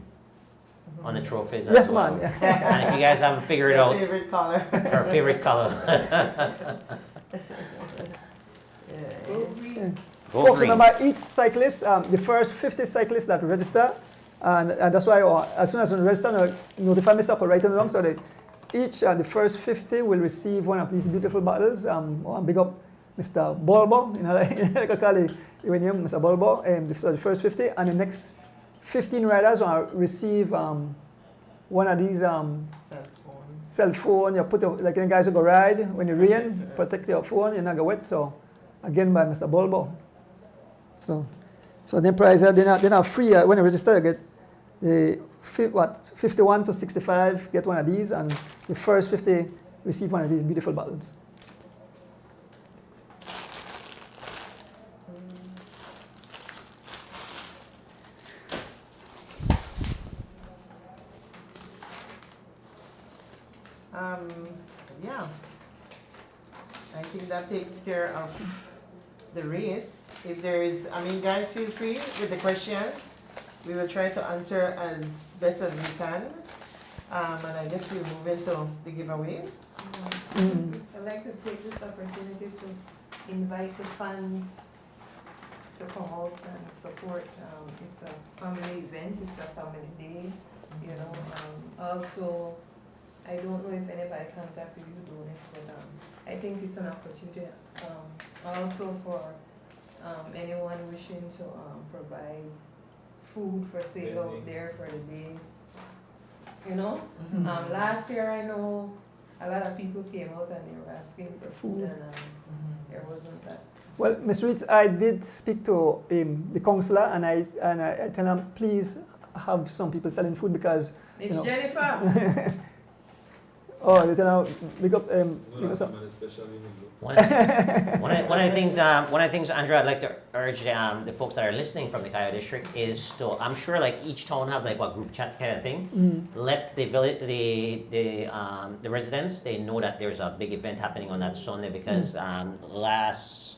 on the trophies as Yes, well. man. And if you guys haven't figured out Favorite color. her favorite color, Go green. go Folks, green. remember each cyclist, the first 50 cyclists that register And that's why as soon as you register, notify me so I can write it along. So the first 50 will receive one of these beautiful bottles. Big up Mr. Bulbo, like I call it when you Mr. Bulbo. So the first 50, and the next 15 riders will receive one of these cell phone. You put like the guys who go ride when you rain, protect your phone, you're not get wet. So again by Mr. Bulbo. So the price they're not free when you register. You get the 51 to 65 get one of these, and the first 50 receive one of these beautiful bottles. Yeah, I think that takes care of the race. If there is, guys, feel free with the questions. We will try to answer as best as we can. And I guess we'll move into the giveaways. I'd like to take this opportunity to invite the fans to come out and support. It's a family event, it's a family day, Also, I don't know if anybody contacted you, Donis, but I think it's an opportunity also for anyone wishing to provide food for sale out there for the day. Last year I know a lot of people came out and they were asking for food, and there wasn't that. Well, Ms. Reeds, I did speak to the councillor, and I tell him please have some people selling food because Miss Jennifer. Oh, they tell him big up One of the things, Andrew, I'd like to urge the folks that are listening from the Kaya district is to, I'm sure like each town have like a group chat kind of thing. Let the village, the residents, they know that there's a big event happening on that Sunday because the last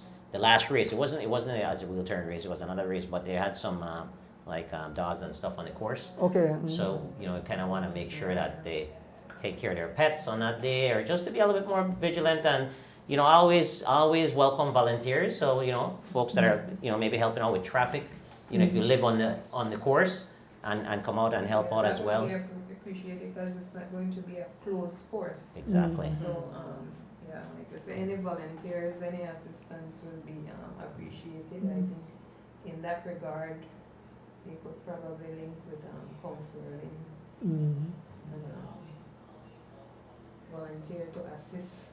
race, it wasn't as a wheel-turn race, it was another race, but they had some dogs and stuff on the course. Okay. So kind of want to make sure that they take care of their pets on that day, or just to be a little bit more vigilant and. Always welcome volunteers. So folks that are maybe helping out with traffic. If you live on the course and come out and help out as well. We appreciate it because it's not going to be a closed course. Exactly. So any volunteers, any assistance will be appreciated. I think in that regard, we could probably link with Councillor Lynn and volunteer to assist.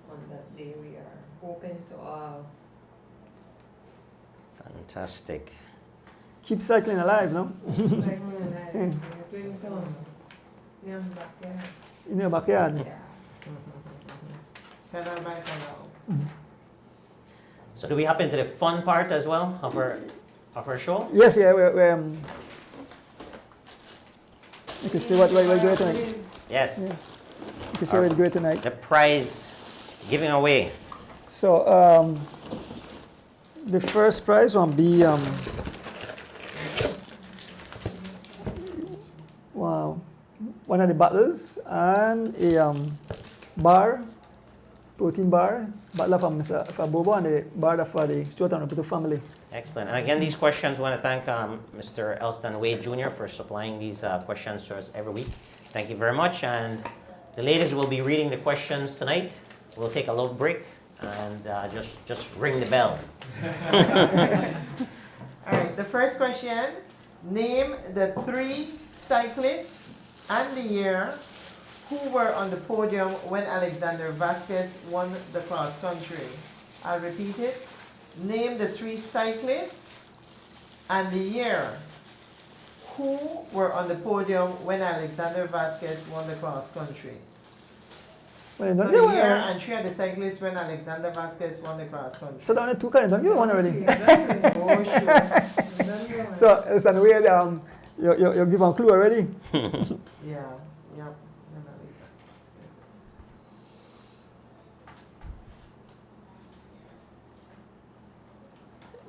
On that day, we are open to all. Fantastic. Keep cycling alive, no? In your backyard. Yeah. So do we hop into the fun part as well of our show? Yes, yeah. You can see what we're doing tonight. Yes. Yeah. You can see what we're doing tonight. The prize giving away. So the first prize will be one of the bottles and a bar, protein bar, bottle from Mr. Bobo, and the bar for the JOHNNITO family. Excellent. And again, these questions, I want to thank Mr. Elston Wade Jr. for supplying these questions to us every week. Thank you very much. And the ladies will be reading the questions tonight. We'll take a little break and just ring the bell. All right, the first question. Name the 3 cyclists and the year who were on the podium when Alexander Vasquez won the cross country. I'll repeat it. Name the 3 cyclists and the year who were on the podium when Alexander Vasquez won the cross country. Well, So the year and 3 of the cyclists when Alexander Vasquez won the cross country. So down the 2 cards, don't give me one already. Oh, sure. So it's an way you give a clue already. Yeah, yep.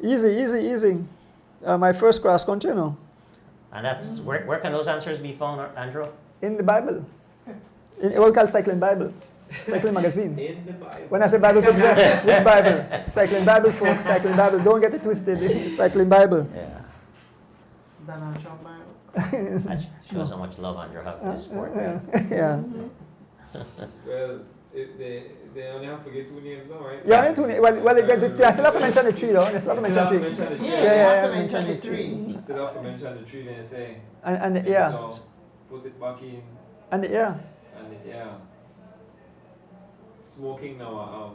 Easy. My first cross country, And that's where can those answers be found, Andrew? in the Bible. In what we call Cycling Bible. Cycling magazine. In the Bible. When I say Bible, which Bible? Cycling Bible, folks. Cycling Bible. Don't get it twisted. Cycling Bible. Yeah. Donald Trump, man. That shows how much love Andrew have for this sport. Right? Yeah. Well, they only have to get 2 names now, right? Yeah, well, they still have to mention the three, though. They still have to mention Still three. have to mention the Yeah, three. you have to mention mention the the three. Still have to mention the 3, then say. And yeah, So, put it back in, and yeah. and yeah. Smoking now,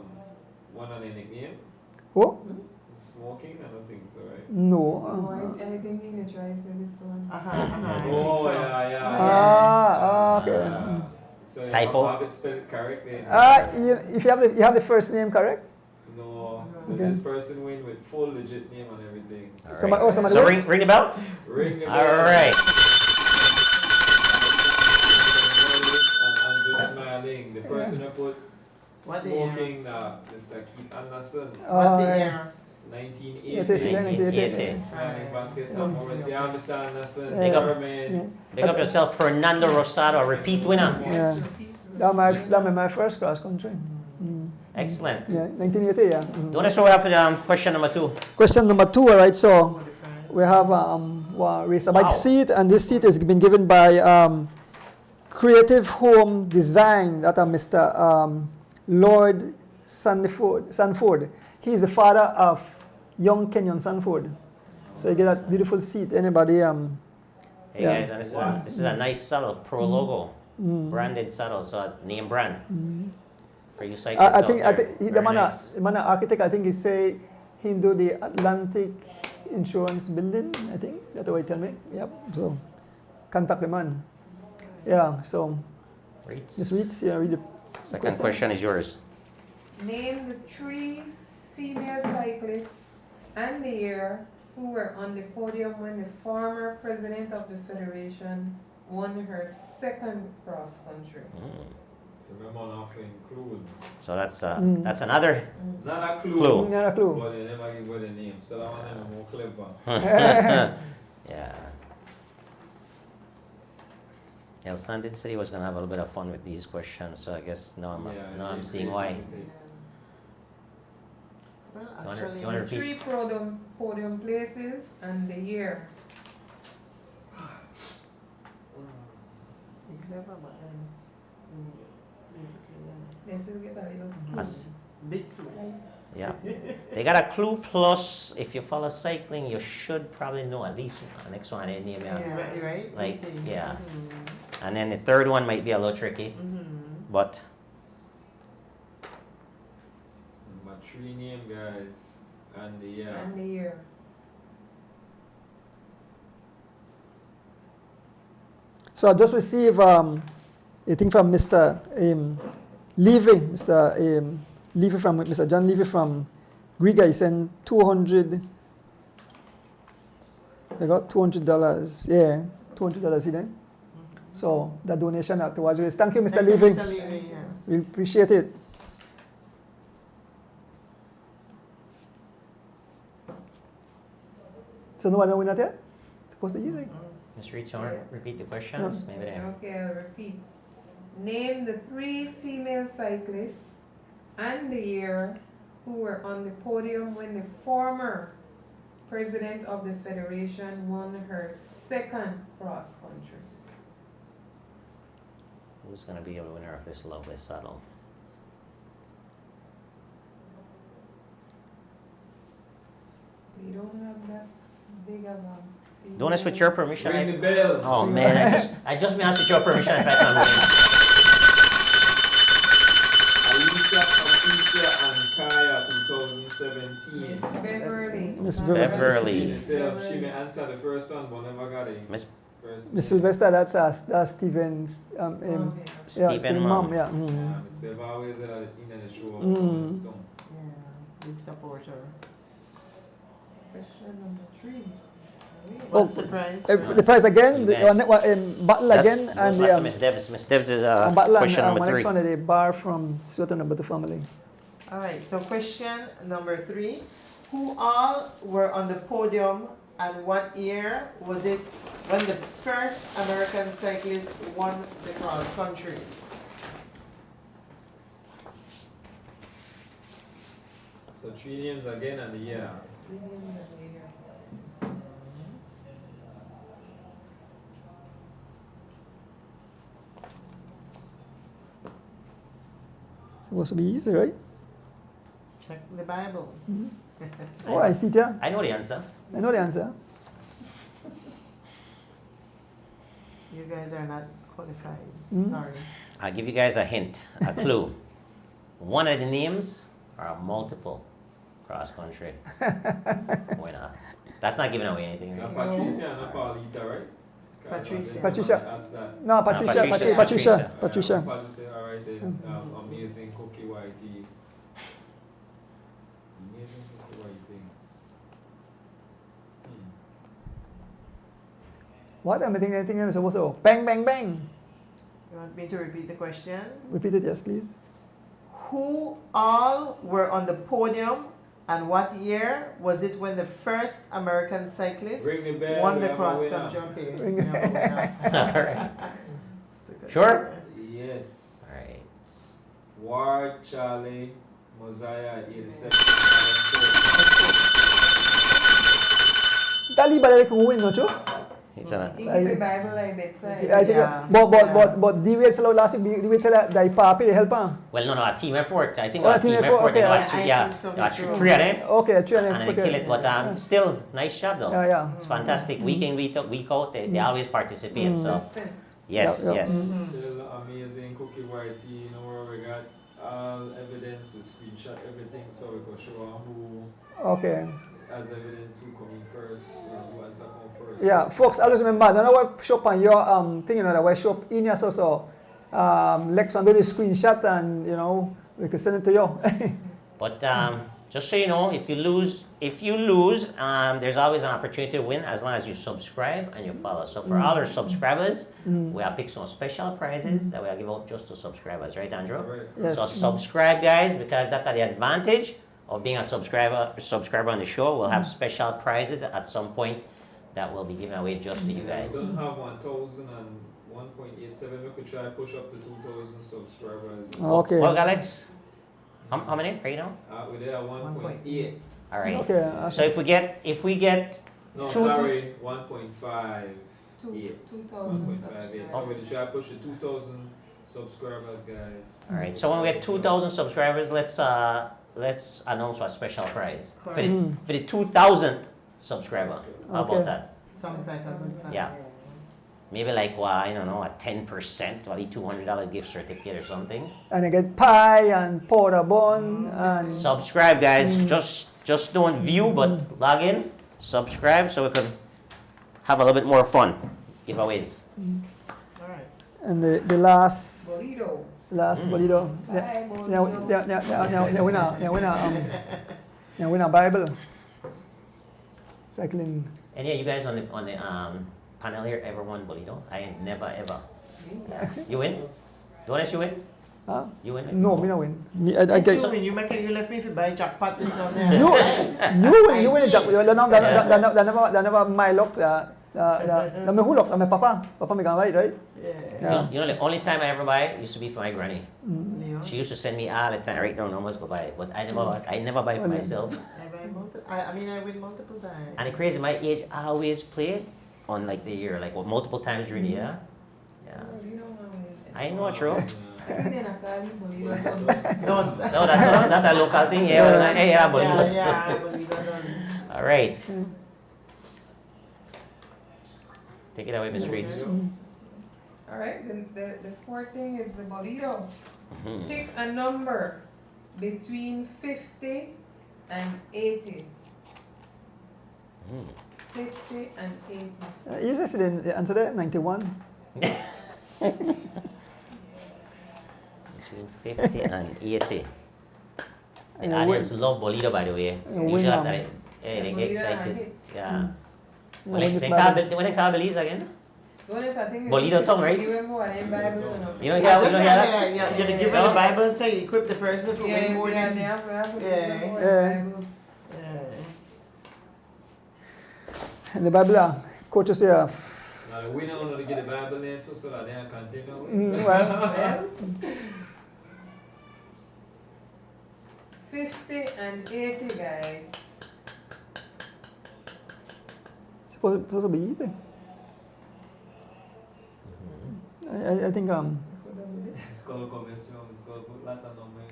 one on a nickname. Who? Smoking, I don't think so, right? No. I think he tries with this one. Oh, yeah. Okay. Yeah. So you Typo. have it spelled correct then. If you have the first name correct. No, but Okay. this person win with full legit name and everything. All Somebody- right. oh, somebody So win? ring the bell. Ring the All bell. right. And just smiling. The person who put What the smoking, Mr. Keith Anderson, What's the year? 1980. 1980. Smiling basket, so Morris, yeah, Mr. Anderson, Big up. Sherman. Big up yourself, Fernando Rosado, repeat winner. Yeah. That was my first cross country. Excellent. Yeah, 1980. Yeah. Don't us throw after question number 2. Question number 2. All right. So we have race a bike Wow. seat, and this seat has been given by Creative Home Design. That Mr. Lord Sanford. He is the father of young Kenyon Sanford. So you get that beautiful seat. Anybody? Hey Yeah. guys, and this is a nice saddle, Pro logo, branded saddle, so name brand. For you cyclists I out think there. the Very man, nice. the man architect. I think he say he do the Atlantic Insurance Building. I think that's what he tell me. Yep. So contact the man. Yeah. So Reads. just read the Second question is yours. Name the 3 female cyclists and the year who were on the podium when the former president of the federation won her 2nd cross country. So remember not to include. So that's another Not a clue. Clue. Not a clue. But they never give her the name. So that one is more clever. Yeah. Elsan did say he was gonna have a little bit of fun with these questions, so I guess now I'm seeing why. Well, You actually, wanna repeat? 3 podium places and the year. it's clever, but basically, This is get a little As- big clue. Yeah. They got a clue plus. If you follow cycling, you should probably know at least the next one I didn't name. Yeah. Right? Like, Let's see. yeah. And then the third one might be a little tricky, but Number 3 name, guys. And the year. and the year. So I just received a thing from Mr. Levy, Levy from Mr. John Levy from Riga. He sent $200. I got $200. Yeah, $200 in there. So the donation towards this. Thank you, Mr. Thank you, Levy. Mr. Levy, yeah. We appreciate it. So no one know that yet? Supposed to easy. Ms. Reed, you want to repeat the questions? Maybe they. Okay, I'll repeat. Name the 3 female cyclists and the year who were on the podium when the former president of the federation won her 2nd cross country. Who's going to be a winner of this lovely saddle? We don't have that big of a. Doing this with your permission. Ring the bell. Oh man, I just asked with your permission if I can win. Alicia, Patricia, and Kaya 2017. Miss Beverly. Miss Beverly. Instead of she may answer the first one, but never got it. Miss First Miss name. Sylvester, that's Steven's Okay. Stephen Mom. Yeah. Miss Bev always at the end of the show. So, Yeah, big supporter. Question number 3. Oh, What's the prize? The prize again, the Yes. battle again, and the the Miss Debs. Miss Debs is battle question and number my next 3. one is the bar from Sweater Number 2 family. All right, so question number 3. Who all were on the podium and what year was it when the first American cyclist won the cross country? so 3 names again and the year. Supposed to be easy, right? Check the Bible. Oh, I see it here. I know the answer. I know the answer. You guys are not qualified. Mm. Sorry. I'll give you guys a hint, a clue. One of the names are multiple cross country winner. That's not giving away anything, Now, right? Patricia and Paulita, right? Patricia. Patricia. That's that. No, Patricia. Patricia. Patricia. I'm Patricia. positive, all right, then. Amazing cookie whitey. Amazing cookie whitey. What? I'm thinking anything I'm supposed to. Bang, bang, bang. You want me to repeat the question? Repeat it, yes, please. Who all were on the podium and what year was it when the first American cyclist Ring the bell. won we the have a cross winner. country? Okay. Ring we have a winner. All right. Sure? Yes. All right. Ward Charlie Mosiah 87. Dali ba like win, no, Cho? It's a, You keep the Bible like bedside. I think, Yeah. but the way it's last week, the way tell that the papi they help her. well, no, a team effort. I think Oh, a team effort. okay. They got I three, yeah, think so, they got too. three of them. Okay, three and And they kill it, but still, nice job though. Yeah, yeah. It's fantastic. Week in, week out, they always participate. So, Consistent. yes, Yeah, yeah. yes. Still amazing cookie whitey. You know where we got all evidence, we screenshot everything so we can show who Okay. as evidence who coming first, who answer come first. Yeah, folks, always remember, don't know what show up on your thing, you know, that way show up in your so Lex on do the screenshot and you know we can send it to you. But just so you know, if you lose, there's always an opportunity to win as long as you subscribe and you follow. So for all our subscribers, we have picked some special prizes that we'll give out just to subscribers, right, Andrew? Alright. Yes. So subscribe, guys, because that's the advantage of being a subscriber on the show. We'll have special prizes at some point that will be given away just to you We guys. don't have 1,001.87. We could try push up to 2,000 subscribers. Okay. Well, Alex, how many right now? We did 1.8. All right. Okay. So if we get No, Two- sorry, 1.5. 2,000 1.58. So subscribers. we try to push to 2,000 subscribers, guys. all right. So when we get 2,000 subscribers, let's announce a special prize for the 2,000th subscriber. How Okay. about that? Sounds like a good plan. Yeah. Maybe like I don't know, a 10%, probably $200 gift certificate or something. And I get pie and powder bun and Subscribe, guys. Just don't view, but log in, subscribe, so we can have a little bit more fun. Giveaways. All right. and the last Bolito. bolito. Bye, Now Bolito. win a Bible. Cycling. And yeah, you guys on the panel here ever won Bolito? I ain't never ever. You win? Donis, you win? Huh? You win? No, me no win. Me, I Yes, get you win. You left me if you buy jackpot this on there. you win a jack. That never my luck. The me who luck. My papa me can buy it, right? Yeah. You know, the only time I ever buy used to be for my granny. Leon. She used to send me all the time, write down numbers, go buy it. But I never buy for myself. I buy I win multiple times. And the crazy, my age, I always play on like the year, like multiple times during the year. Yeah. I know it's true. Don't. No, that's a local thing. Yeah, hey, yeah, Bolito. Yeah, I believe that. All right. Take it away, Miss Reeds. All right, the fourth thing is the Bolito. Mhm. Pick a number between 50 and 80. 50 and 80. Easiest the answer there, 91. Between 50 and 80. The Yeah, audience love Bolito, by the way. win Usually now. they get Bolito excited. hit. Yeah. Yeah, When they call Belize again? Bonus, I think Bolito tongue, right? You don't hear You don't hear that? You give the Bible say equip the person for winning more yeah, than. they have to Yeah. more Yeah. Bibles. And the Bible, coaches here. Now the winner want to get the Bible there too so that they can continue. Well, Well, 50 and 80, guys. supposed to be easy. I think Skull commission, skull put lot of number.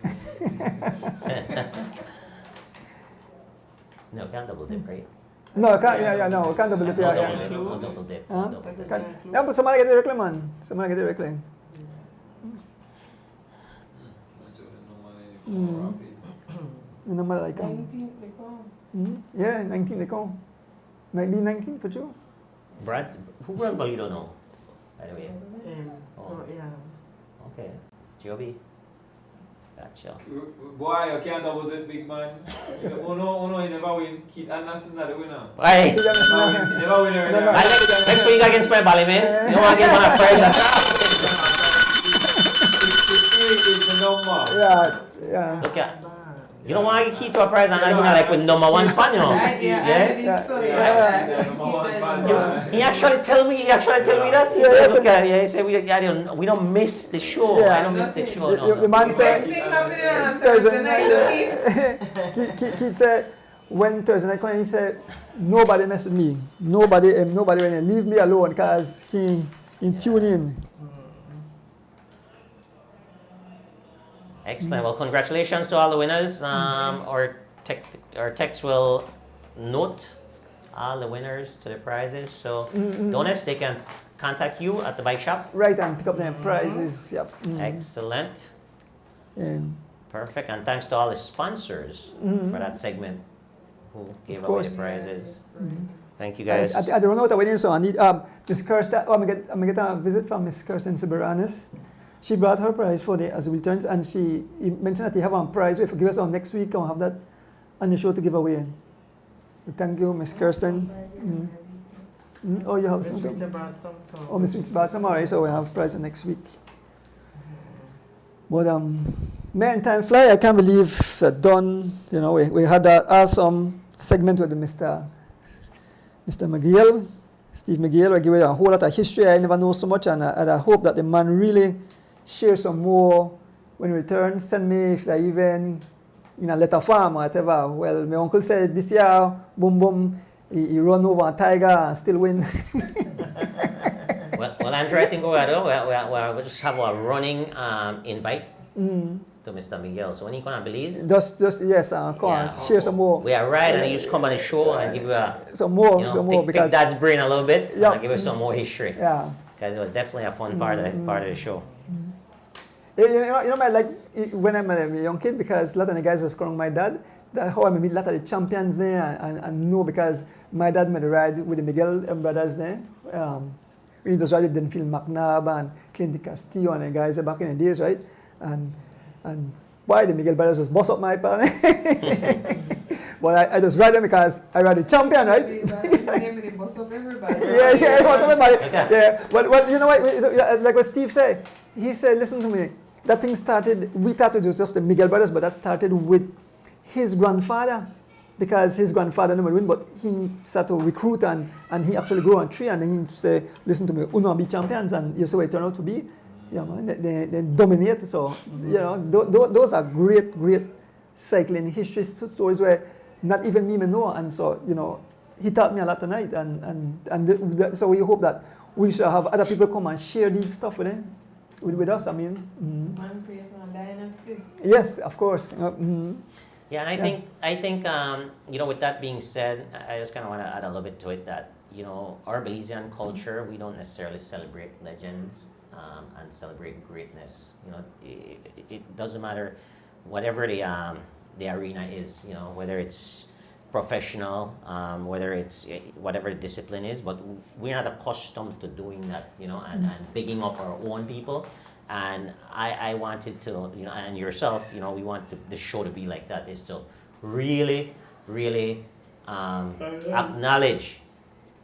No, can't double dip, right? No, can't, no, we can't double dip. No Yeah, double yeah. dip. No double dip. Huh? No double dip. Yeah, but somebody get it directly, man. Somebody get it directly. You know, like, 19th they come. yeah, 19 they come. Might be 19 for you. Brad, who run ball you don't know? By the way. Yeah. Okay. Joby. Gotcha. Boy, you can't double dip, big man. Uno, you never win. Keith Anderson's not the winner. Hey! You never win already. No. Next week against my bally, man. You don't want to get one of prize at all. 53 is the number. Yeah. Look at. You don't want to keep to a prize and not even like with number one fan, you know. Right, I believe so. Yeah, number one fan. He actually tell me that. He said, look at, he said, we don't miss the show. Yeah. I don't miss the show. No, The no. man said, Sing something on Thursday Thursday night, night. Keith said, when Thursday night came, he said, nobody mess with me. Nobody when they leave me alone because he tune in. Excellent. Well, congratulations to all the winners. Our text will note all the winners to the prizes. So, donors, they can contact you at the bike shop. Right, and pick up their prizes. Yep. Excellent. And Perfect. And thanks to all the sponsors for that segment who gave Of away course. the prizes. Thank you guys. I don't know what I'm waiting, so I need Miss Kirsten. I'm gonna get a visit from Miss Kirsten Siberanis. She brought her prize for the as returns, and she mentioned that they have a prize. If you give us on next week, I'll have that on the show to give away. Thank you, Miss Kirsten. Oh, you have Miss something. Rita brought some too. Oh, Miss Weeks brought some. Alright, so we have prize on next week. But man, time fly. I can't believe that done. You know, we had that awesome segment with Mr. Miguel, Steve Miguel. I give away a whole lot of history. I never know so much, and I hope that the man really share some more when he returns. Send me if they even in a letter form or whatever. Well, my uncle said this year, boom boom, he run over a tiger and still win. Well, Andrew, I think we'll just have a running invite to Mr. Miguel. So when you come to Belize, just yes, come on, share some more. we are right, and you just come on the show and give you Some more, you know, some more pick because Dad's brain a little bit Yeah. and give us some more history. yeah. Because it was definitely a fun part of the show. When I'm a young kid, because a lot of the guys was calling my dad, that's how I meet a lot of the champions there and know because my dad made a ride with the Miguel brothers there. He just ride Denfield McNabb and Clint Castillo and the guys back in the days, right? And why the Miguel brothers just boss up my pan. But I just ride them because I ride the champion, right? Boss up everybody. Yeah, boss up everybody. Yeah, but you know what? Like what Steve said, he said, listen to me. That thing started. We thought it was just the Miguel brothers, but that started with his grandfather, because his grandfather never win, but he started to recruit and he actually grew on tree and then he say, listen to me, Uno be champions, and you see what it turned out to be. Yeah, man, they dominate. So you know, those are great cycling history stories where not even me may know. And so you know, he taught me a lot tonight, and so we hope that we shall have other people come and share this stuff with them, with us. I mean, Man create a dynasty. yes, of course. Yeah, and I think you know, with that being said, I just kind of want to add a little bit to it that, you know, our Belizean culture, we don't necessarily celebrate legends and celebrate greatness. You know, it doesn't matter whatever the arena is, you know, whether it's professional, whether it's whatever the discipline is, but we're not accustomed to doing that, you know, and bigging up our own people. And I wanted to, you know, and yourself, you know, we want the show to be like that, is to really acknowledge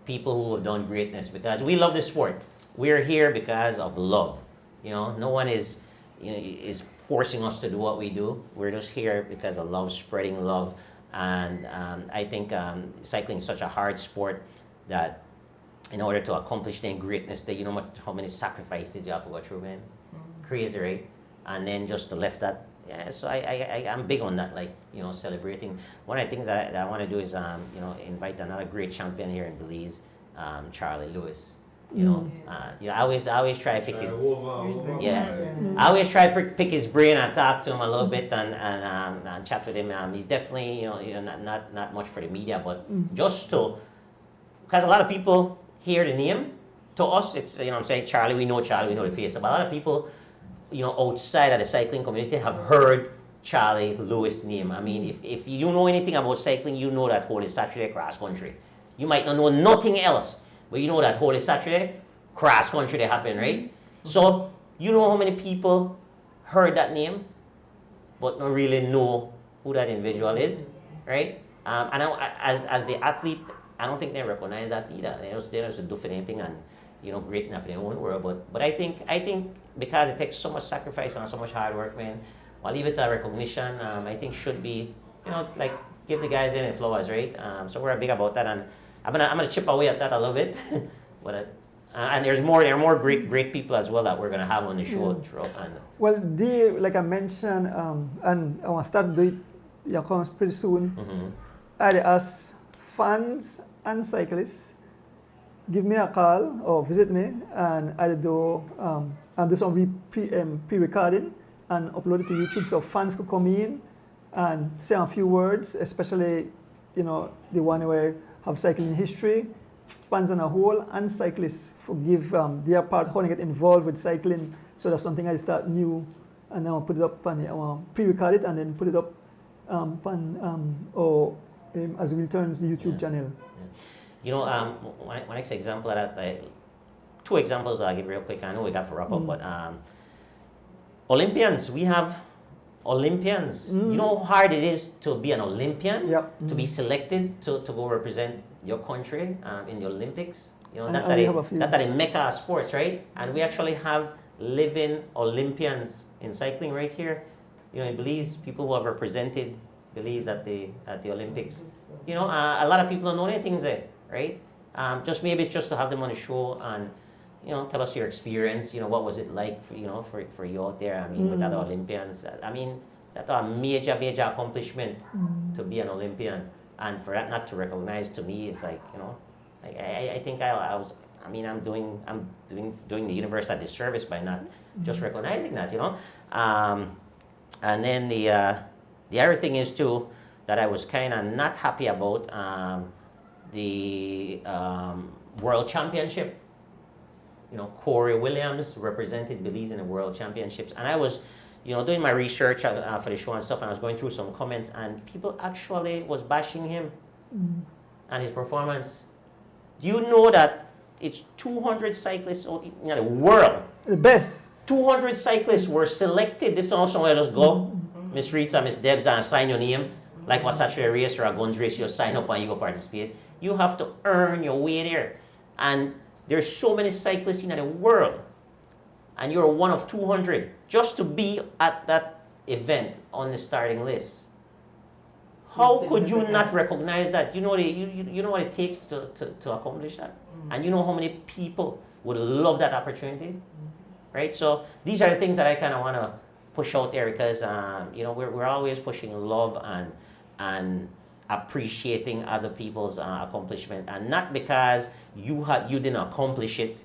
people who have done greatness, because we love the sport. We're here because of love. You know, no one is forcing us to do what we do. We're just here because of love, spreading love. And I think cycling is such a hard sport that in order to accomplish the greatness, that you know how many sacrifices you have to go through, man. Crazy, right? And then just to left that. Yeah, so I'm big on that, like, you know, celebrating. One of the things that I want to do is, you know, invite another great champion here in Belize, Charlie Lewis. You know, I always try to pick his. Yeah, Yeah. I always try to pick his brain and talk to him a little bit and chat with him. He's definitely, not much for the media, but just to, because a lot of people hear the name. To us, it's, I'm saying Charlie, we know the face. But a lot of people, outside of the cycling community have heard Charlie Lewis' name. I mean, if you know anything about cycling, you know that Holy Saturday cross country. You might not know nothing else, but you know that Holy Saturday cross country that happened, right? So you know how many people heard that name, but don't really know who that individual is, right? And as the athlete, I don't think they recognize that either. They just do for anything and great enough in their own world. But I think because it takes so much sacrifice and so much hard work, man, I'll leave it to recognition. I think should be, like give the guys their flowers, right? So we're big about that, and I'm gonna chip away at that a little bit. But and there are more great people as well that we're gonna have on the show throughout. Well, like I mentioned, and I want to start to do it, comes pretty soon. I ask fans and cyclists, give me a call or visit me, and I'll do some pre-recording and upload it to YouTube, so fans could come in and say a few words, especially the one where have cycling history, fans on a whole, and cyclists for give their part how they get involved with cycling. So that's something I start new, and now put it up and pre-record it and then put it up as we return to the YouTube channel. One next example of that, two examples I'll give real quick. I know we got to wrap up, but Olympians, we have Olympians. You know how hard it is to be an Olympian, to be selected to go represent your country in the Olympics. That they mecca of sports, right? And we actually have living Olympians in cycling right here. In Belize, people who have represented Belize at the Olympics. A lot of people don't know anything there, right? Maybe it's just to have them on the show and tell us your experience. What was it like for you out there? I mean, with other Olympians. I mean, that's a major accomplishment to be an Olympian, and for that not to recognize, to me, it's like I think I'm doing the universe a disservice by not just recognizing that, and then the other thing is too that I was kind of not happy about the World Championship. Corey Williams represented Belize in the World Championships, and I was, doing my research for the show and stuff, and I was going through some comments, and people actually was bashing him and his performance. Do you know that it's 200 cyclists in the world? The best. 200 cyclists were selected. This is also where just go, Miss Rita, Miss Debs, and sign your name. Like what's actually a race or a guns race, you sign up and you go participate. You have to earn your way there. And there's so many cyclists in the world, and you're one of 200 just to be at that event on the starting list. How could you not recognize that? You know what it takes to accomplish that, and you know how many people would love that opportunity, right? So these are the things that I kind of want to push out there, because we're always pushing love and appreciating other people's accomplishment, and not because you didn't accomplish it,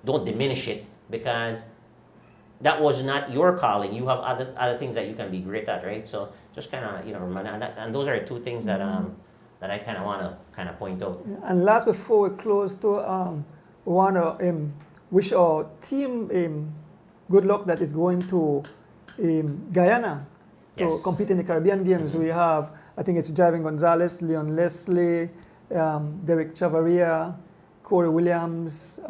don't diminish it, because that was not your calling. You have other things that you can be great at, right? So just kind of and those are two things that that I kind of want to point out. And last, before we close, to want to wish our team good luck that is going to Guyana to compete in the Caribbean Games. We have, I think it's Javin Gonzalez, Leon Leslie, Derek Chavaria, Corey Williams,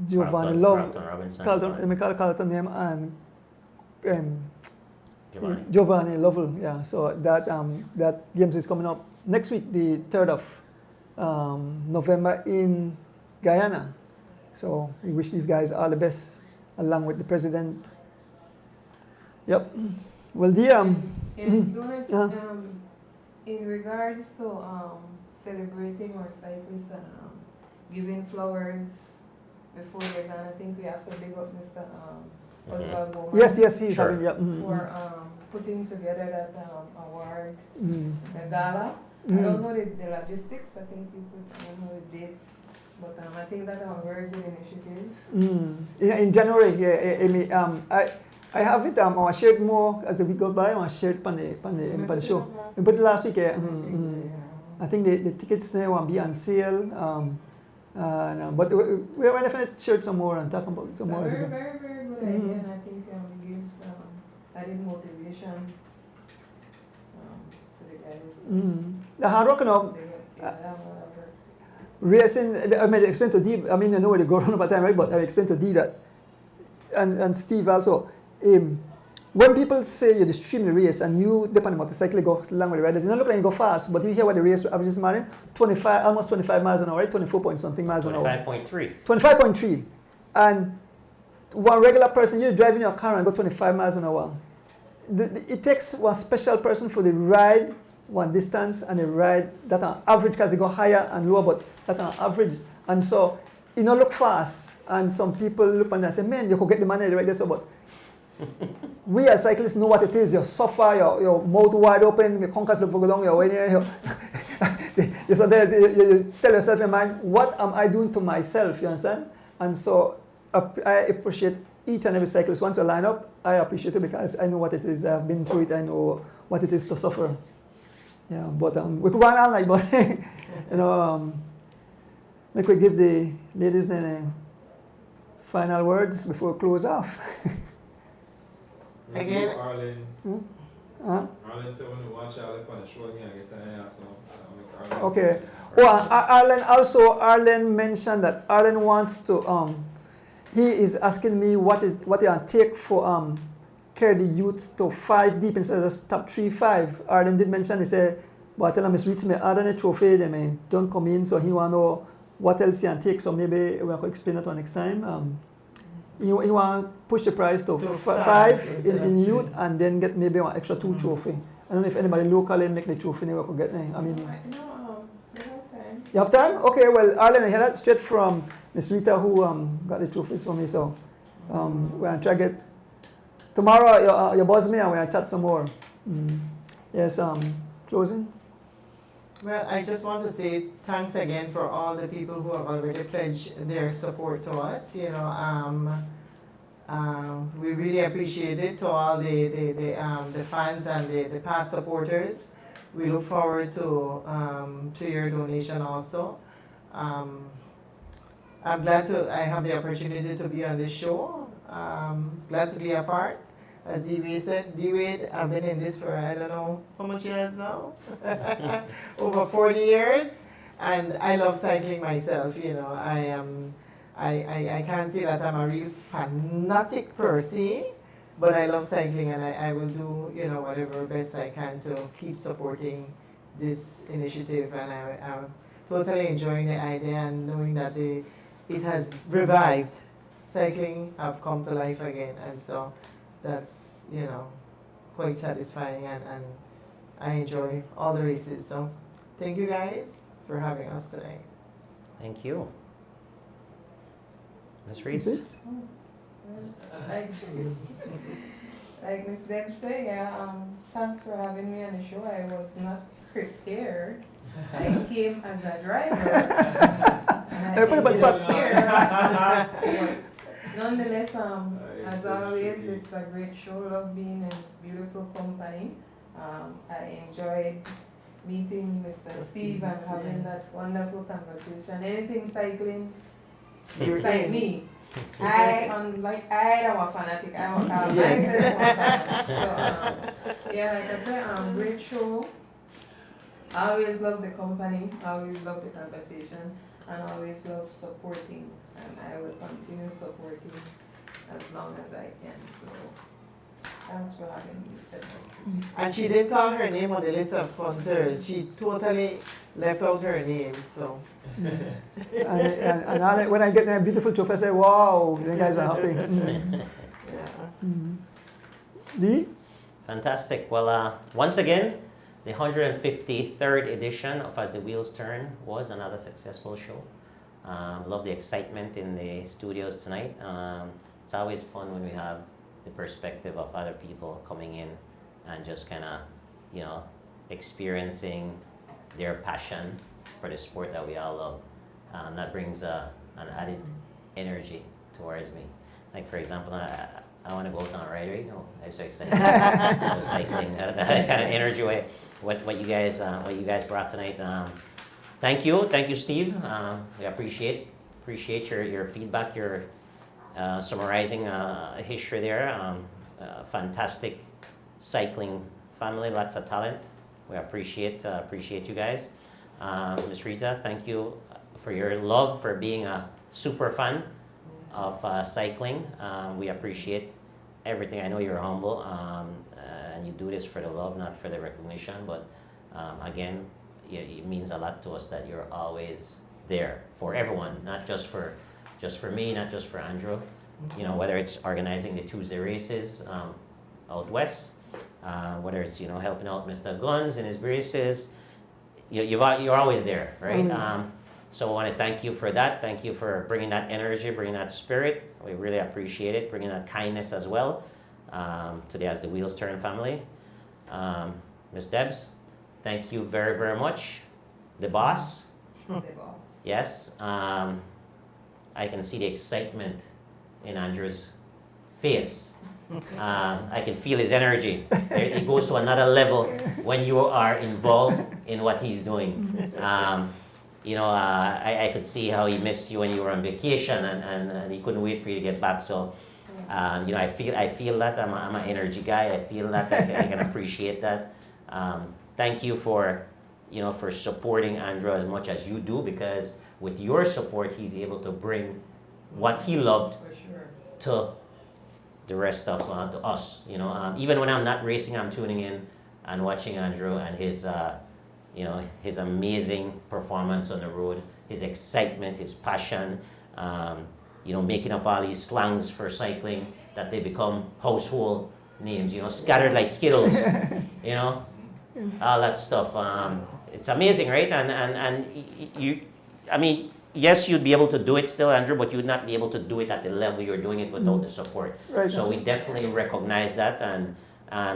Giovanni Love, Carlton name, and Giovanni Lovell. Yeah, so that games is coming up next week, the 3rd of November in Guyana. So we wish these guys all the best, along with the president. Yep. Well, in regards to celebrating our cyclists and giving flowers before they're done, I think we have to big up Mr. Oswald Bowman. Yes, he's having for putting together that award, the gala. I don't know the logistics. I think you could, I don't know the date But I think that's a very good initiative. In January, yeah, Amy, I have it. I want to share it more as the week goes by. I want to share it on the show. But last week, I think the tickets now will be on sale. But we have definitely shared some more and talk about some more. Very, very, very good idea, and I think it gives added motivation to the guys. The hard work, racing, I mean, explain to Dee, I mean, I know where they go around about time, right? But I explained to Dee that, and Steve also, when people say you're extremely race and you dip on the motorcycle, go along with the riders, you don't look like you go fast, but you hear what the race average is, Martin? 25, almost 25 miles an hour, right? 24 point something miles an hour. 25.3. 25.3. And one regular person, you're driving your car and go 25 miles an hour. It takes one special person for the ride, one distance, and the ride that on average, because they go higher and lower, but that's on average. And so, you know, look fast. And some people look and say, man, you could get the money right there, so but we as cyclists know what it is. You suffer, your mouth wide open, your conquers look along your way there. So you tell yourself, in mind, what am I doing to myself? You understand? And so I appreciate each and every cyclist. Once you line up, I appreciate it because I know what it is. I've been through it. I know what it is to suffer. Yeah, but we could go on all night, but you know, maybe we give the ladies the final words before we close off. Again? Arlen. Arlen said when you watch Arlen on the show again, I get to ask him. Okay. Well, Arlen mentioned that Arlen wants to, he is asking me what it take for carry the youth to 5 deep instead of just top 3, 5. Arlen did mention, he said, but I tell him, Miss Reeds, me other than a trophy, they may don't come in, so he want to know what else he can take, so maybe we can explain that one next time. He want to push the price to 5 in youth and then get maybe one extra 2 trophy. I don't know if anybody locally make the trophy, we could get I mean, you have time? Okay, well, Arlen, I hear that straight from Miss Rita who got the trophies for me, so we're going to try to get, tomorrow you buzz me and we're going to chat some more. Yes, closing? Well, I just want to say thanks again for all the people who have already pledged their support to us. You know, we really appreciate it. To all the fans and the past supporters, we look forward to your donation also. I'm glad I have the opportunity to be on this show. Glad to be a part. As D-Wade said, D-Wade, I've been in this for I don't know how much years now? Over 40 years. And I love cycling myself, you know. I can't say that I'm a real fanatic per se, but I love cycling and I will do, you know, whatever best I can to keep supporting this initiative. And I'm totally enjoying the idea and knowing that it has revived. Cycling have come to life again, and so that's, you know, quite satisfying, and I enjoy all the races. So thank you guys for having us today. Thank you. Ms. Reeds? Like Ms. Deb said, yeah, thanks for having me on the show. I was not prepared. I came as a driver. And I ended here. Nonetheless, as always, it's a great show. Love being in beautiful company. I enjoyed meeting Mr. Steve and having that wonderful conversation. Anything cycling excites me. I am a fanatic. I'm a car myself. So, yeah, like I said, great show. I always love the company. I always love the conversation. And I always love supporting, and I will continue supporting as long as I can. So thanks for having me. And she didn't call her name on the list of sponsors. She totally left out her name. So. and when I get a beautiful trophy, I say, wow, you guys are happy. Dee? Fantastic. Well, once again, the 153rd edition of As the Wheels Turn was another successful show. Love the excitement in the studios tonight. It's always fun when we have the perspective of other people coming in and just kind of, you know, experiencing their passion for the sport that we all love. that brings an added energy towards me. Like for example, I want to go out on a ride right now. I'm so excited. I'm cycling, that kind of energy. What you guys brought tonight. Thank you, Steve. We appreciate your feedback, your summarizing history there. Fantastic cycling family, lots of talent. We appreciate you guys. Ms. Rita, thank you for your love, for being a super fan of cycling. We appreciate everything. I know you're humble, and you do this for the love, not for the recognition. But again, it means a lot to us that you're always there for everyone, not just for me, not just for Andrew. You know, whether it's organizing the Tuesday races out west, whether it's helping out Mr. Guns in his races, you're always there, right? Always. So I want to thank you for that. Thank you for bringing that energy, bringing that spirit. We really appreciate it. Bringing that kindness as well to the As the Wheels Turn family. Ms. Debs, thank you very, very much. The boss. Yes. I can see the excitement in Andrew's face. I can feel his energy. It goes to another level when you are involved in what he's doing. I could see how he missed you when you were on vacation, and he couldn't wait for you to get back. So, I feel that I'm an energy guy. I feel that I can appreciate that. Thank you for supporting Andrew as much as you do, because with your support, he's able to bring what he loved to the rest of to us. Even when I'm not racing, I'm tuning in and watching Andrew and his amazing performance on the road, his excitement, his passion, making up all these slangs for cycling that they become household names, scattered like Skittles, all that stuff. It's amazing, right? And yes, you'd be able to do it still, Andrew, but you'd not be able to do it at the level you're doing it without the support. Right. So we definitely recognize that, and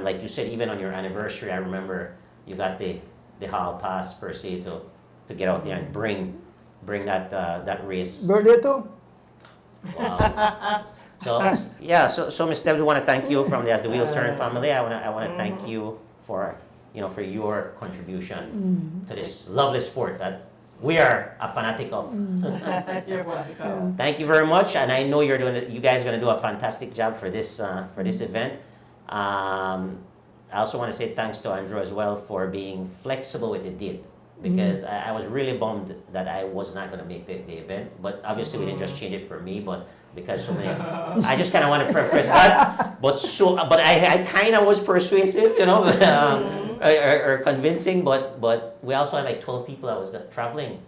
like you said, even on your anniversary, I remember you got the hall pass per se to get out there and bring that race. Birthday too? Wow. So yeah, so Ms. Debs, we want to thank you from the As the Wheels Turn family. I want to thank you for your contribution to this lovely sport that we are a fanatic of. You're welcome. Thank you very much, and I know you guys are going to do a fantastic job for this event. I also want to say thanks to Andrew as well for being flexible with the date, because I was really bummed that I was not going to make the event, but obviously we didn't just change it for me, but because so many, I just kind of want to preface that, but I kind of was persuasive, or convincing, but we also had like 12 people that was traveling,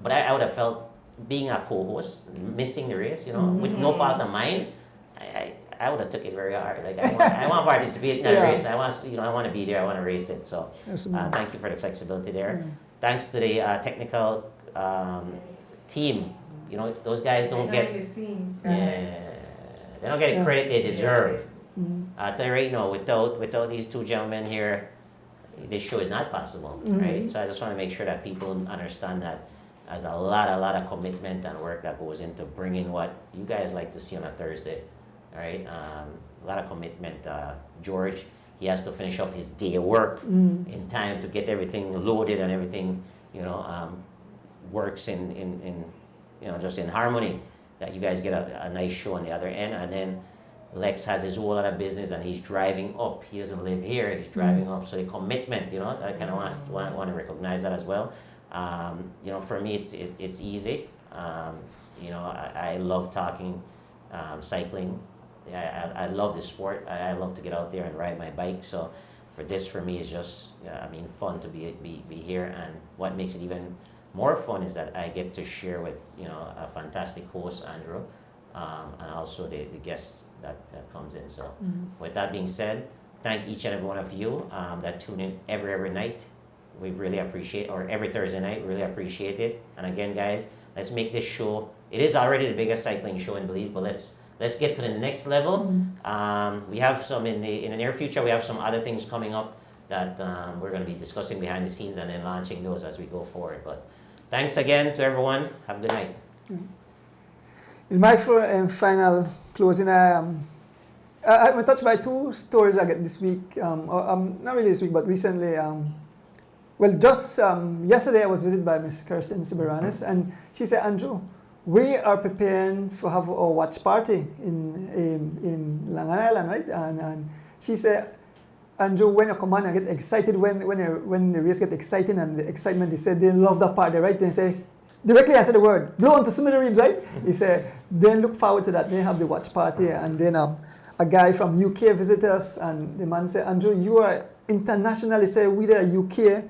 but I would have felt, being a co-host, missing the race, with no fault of mine, I would have took it very hard. Like I want to participate in that race. I want to be there. I want to race it. So thank you for the flexibility there. Thanks to the technical team. Those guys don't get they don't get the credit they deserve. I'll tell you right now, without these two gentlemen here, this show is not possible, right? So I just want to make sure that people understand that there's a lot of commitment and work that goes into bringing what you guys like to see on a Thursday. All right, a lot of commitment. George, he has to finish up his day of work in time to get everything loaded and everything, works in just in harmony. That you guys get a nice show on the other end, and then Lex has his whole other business and he's driving up. He doesn't live here. He's driving up. So the commitment, I kind of want to recognize that as well. For me, it's easy. I love talking cycling. I love the sport. I love to get out there and ride my bike. So for me, is just fun to be here. And what makes it even more fun is that I get to share with a fantastic host, Andrew, and also the guests that comes in. So with that being said, thank each and every one of you that tune in every night. We really appreciate, or every Thursday night, really appreciate it. And again, guys, let's make this show. It is already the biggest cycling show in Belize, but let's get to the next level. We have some in the near future. We have some other things coming up that we're going to be discussing behind the scenes and then launching those as we go forward. But Thanks again to everyone. Have a good night. In my final closing, I'm touched by two stories I get this week. Not really this week, but recently. Just yesterday I was visited by Miss Kirsten Siberanis, and she said, Andrew, we are preparing to have a watch party in Long Island, right? And she said, Andrew, when you come on, I get excited when the race get exciting, and the excitement, they said they love that party, right? They say, directly I said the word, blow into smithereens, right? He said, then look forward to that. They have the watch party, and then a guy from UK visited us, and the man said, Andrew, you are international. He said, we there UK,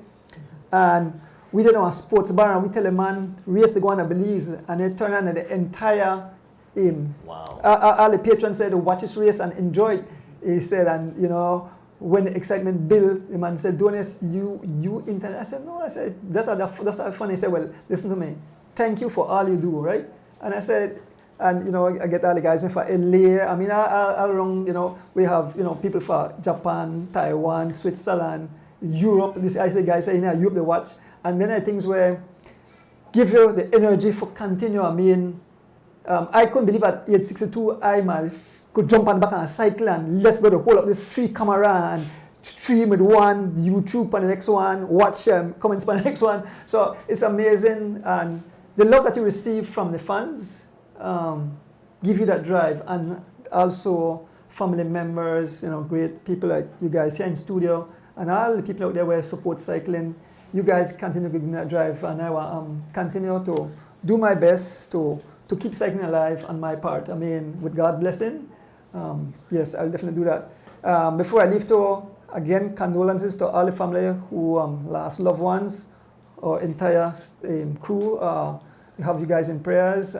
and we did on a sports bar, and we tell a man, race to go on a Belize, and they turn on and the entire Wow. All the patrons said to watch this race and enjoy it. He said, and you know, when the excitement built, the man said, Donis, you internet. I said, no. I said, that's funny. He said, well, listen to me. Thank you for all you do, right? And I said, and you know, I get all the guys in for LA. I mean, all around, you know, we have, you know, people for Japan, Taiwan, Switzerland, Europe. I say, guys say, Europe they watch. And then I things where give you the energy for continue. I mean, I couldn't believe at age 62, I could jump on the back and cycle and let's go to hold up this 3 camera and stream with one, YouTube on the next one, watch comments on the next one. So it's amazing, and the love that you receive from the fans give you that drive, and also family members, you know, great people like you guys here in studio, and all the people out there who support cycling. You guys continue to give me that drive, and I will continue to do my best to keep cycling alive on my part. I mean, with God's blessing, yes, I'll definitely do that. Before I leave, again, condolences to all the family who lost loved ones, our entire crew. We have you guys in prayers.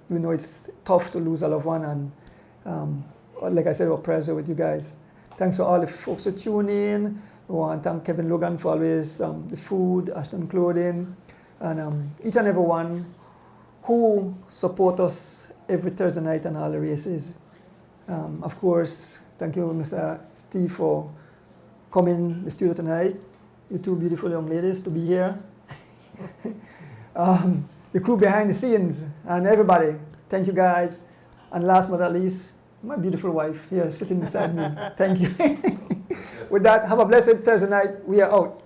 We know it's tough to lose a loved one, and like I said, our prayers are with you guys. Thanks to all the folks who tune in. I want to thank Kevin Logan for always the food, Ashton Clothing, and each and every one who support us every Thursday night and all the races. Of course, thank you, Mr. Steve, for coming in the studio tonight. You two beautiful young ladies to be here. The crew behind the scenes and everybody, thank you guys. And last but not least, my beautiful wife here sitting beside me. Thank you. With that, have a blessed Thursday night. We are out.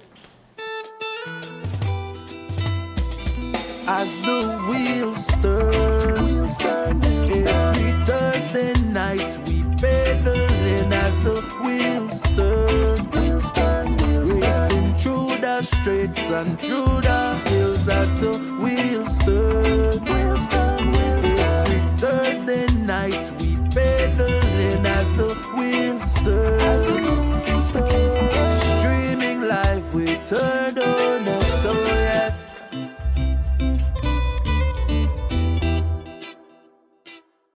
As the wheels turn, every Thursday night we pedaling. As the wheels turn, racing through the streets and through the hills. As the wheels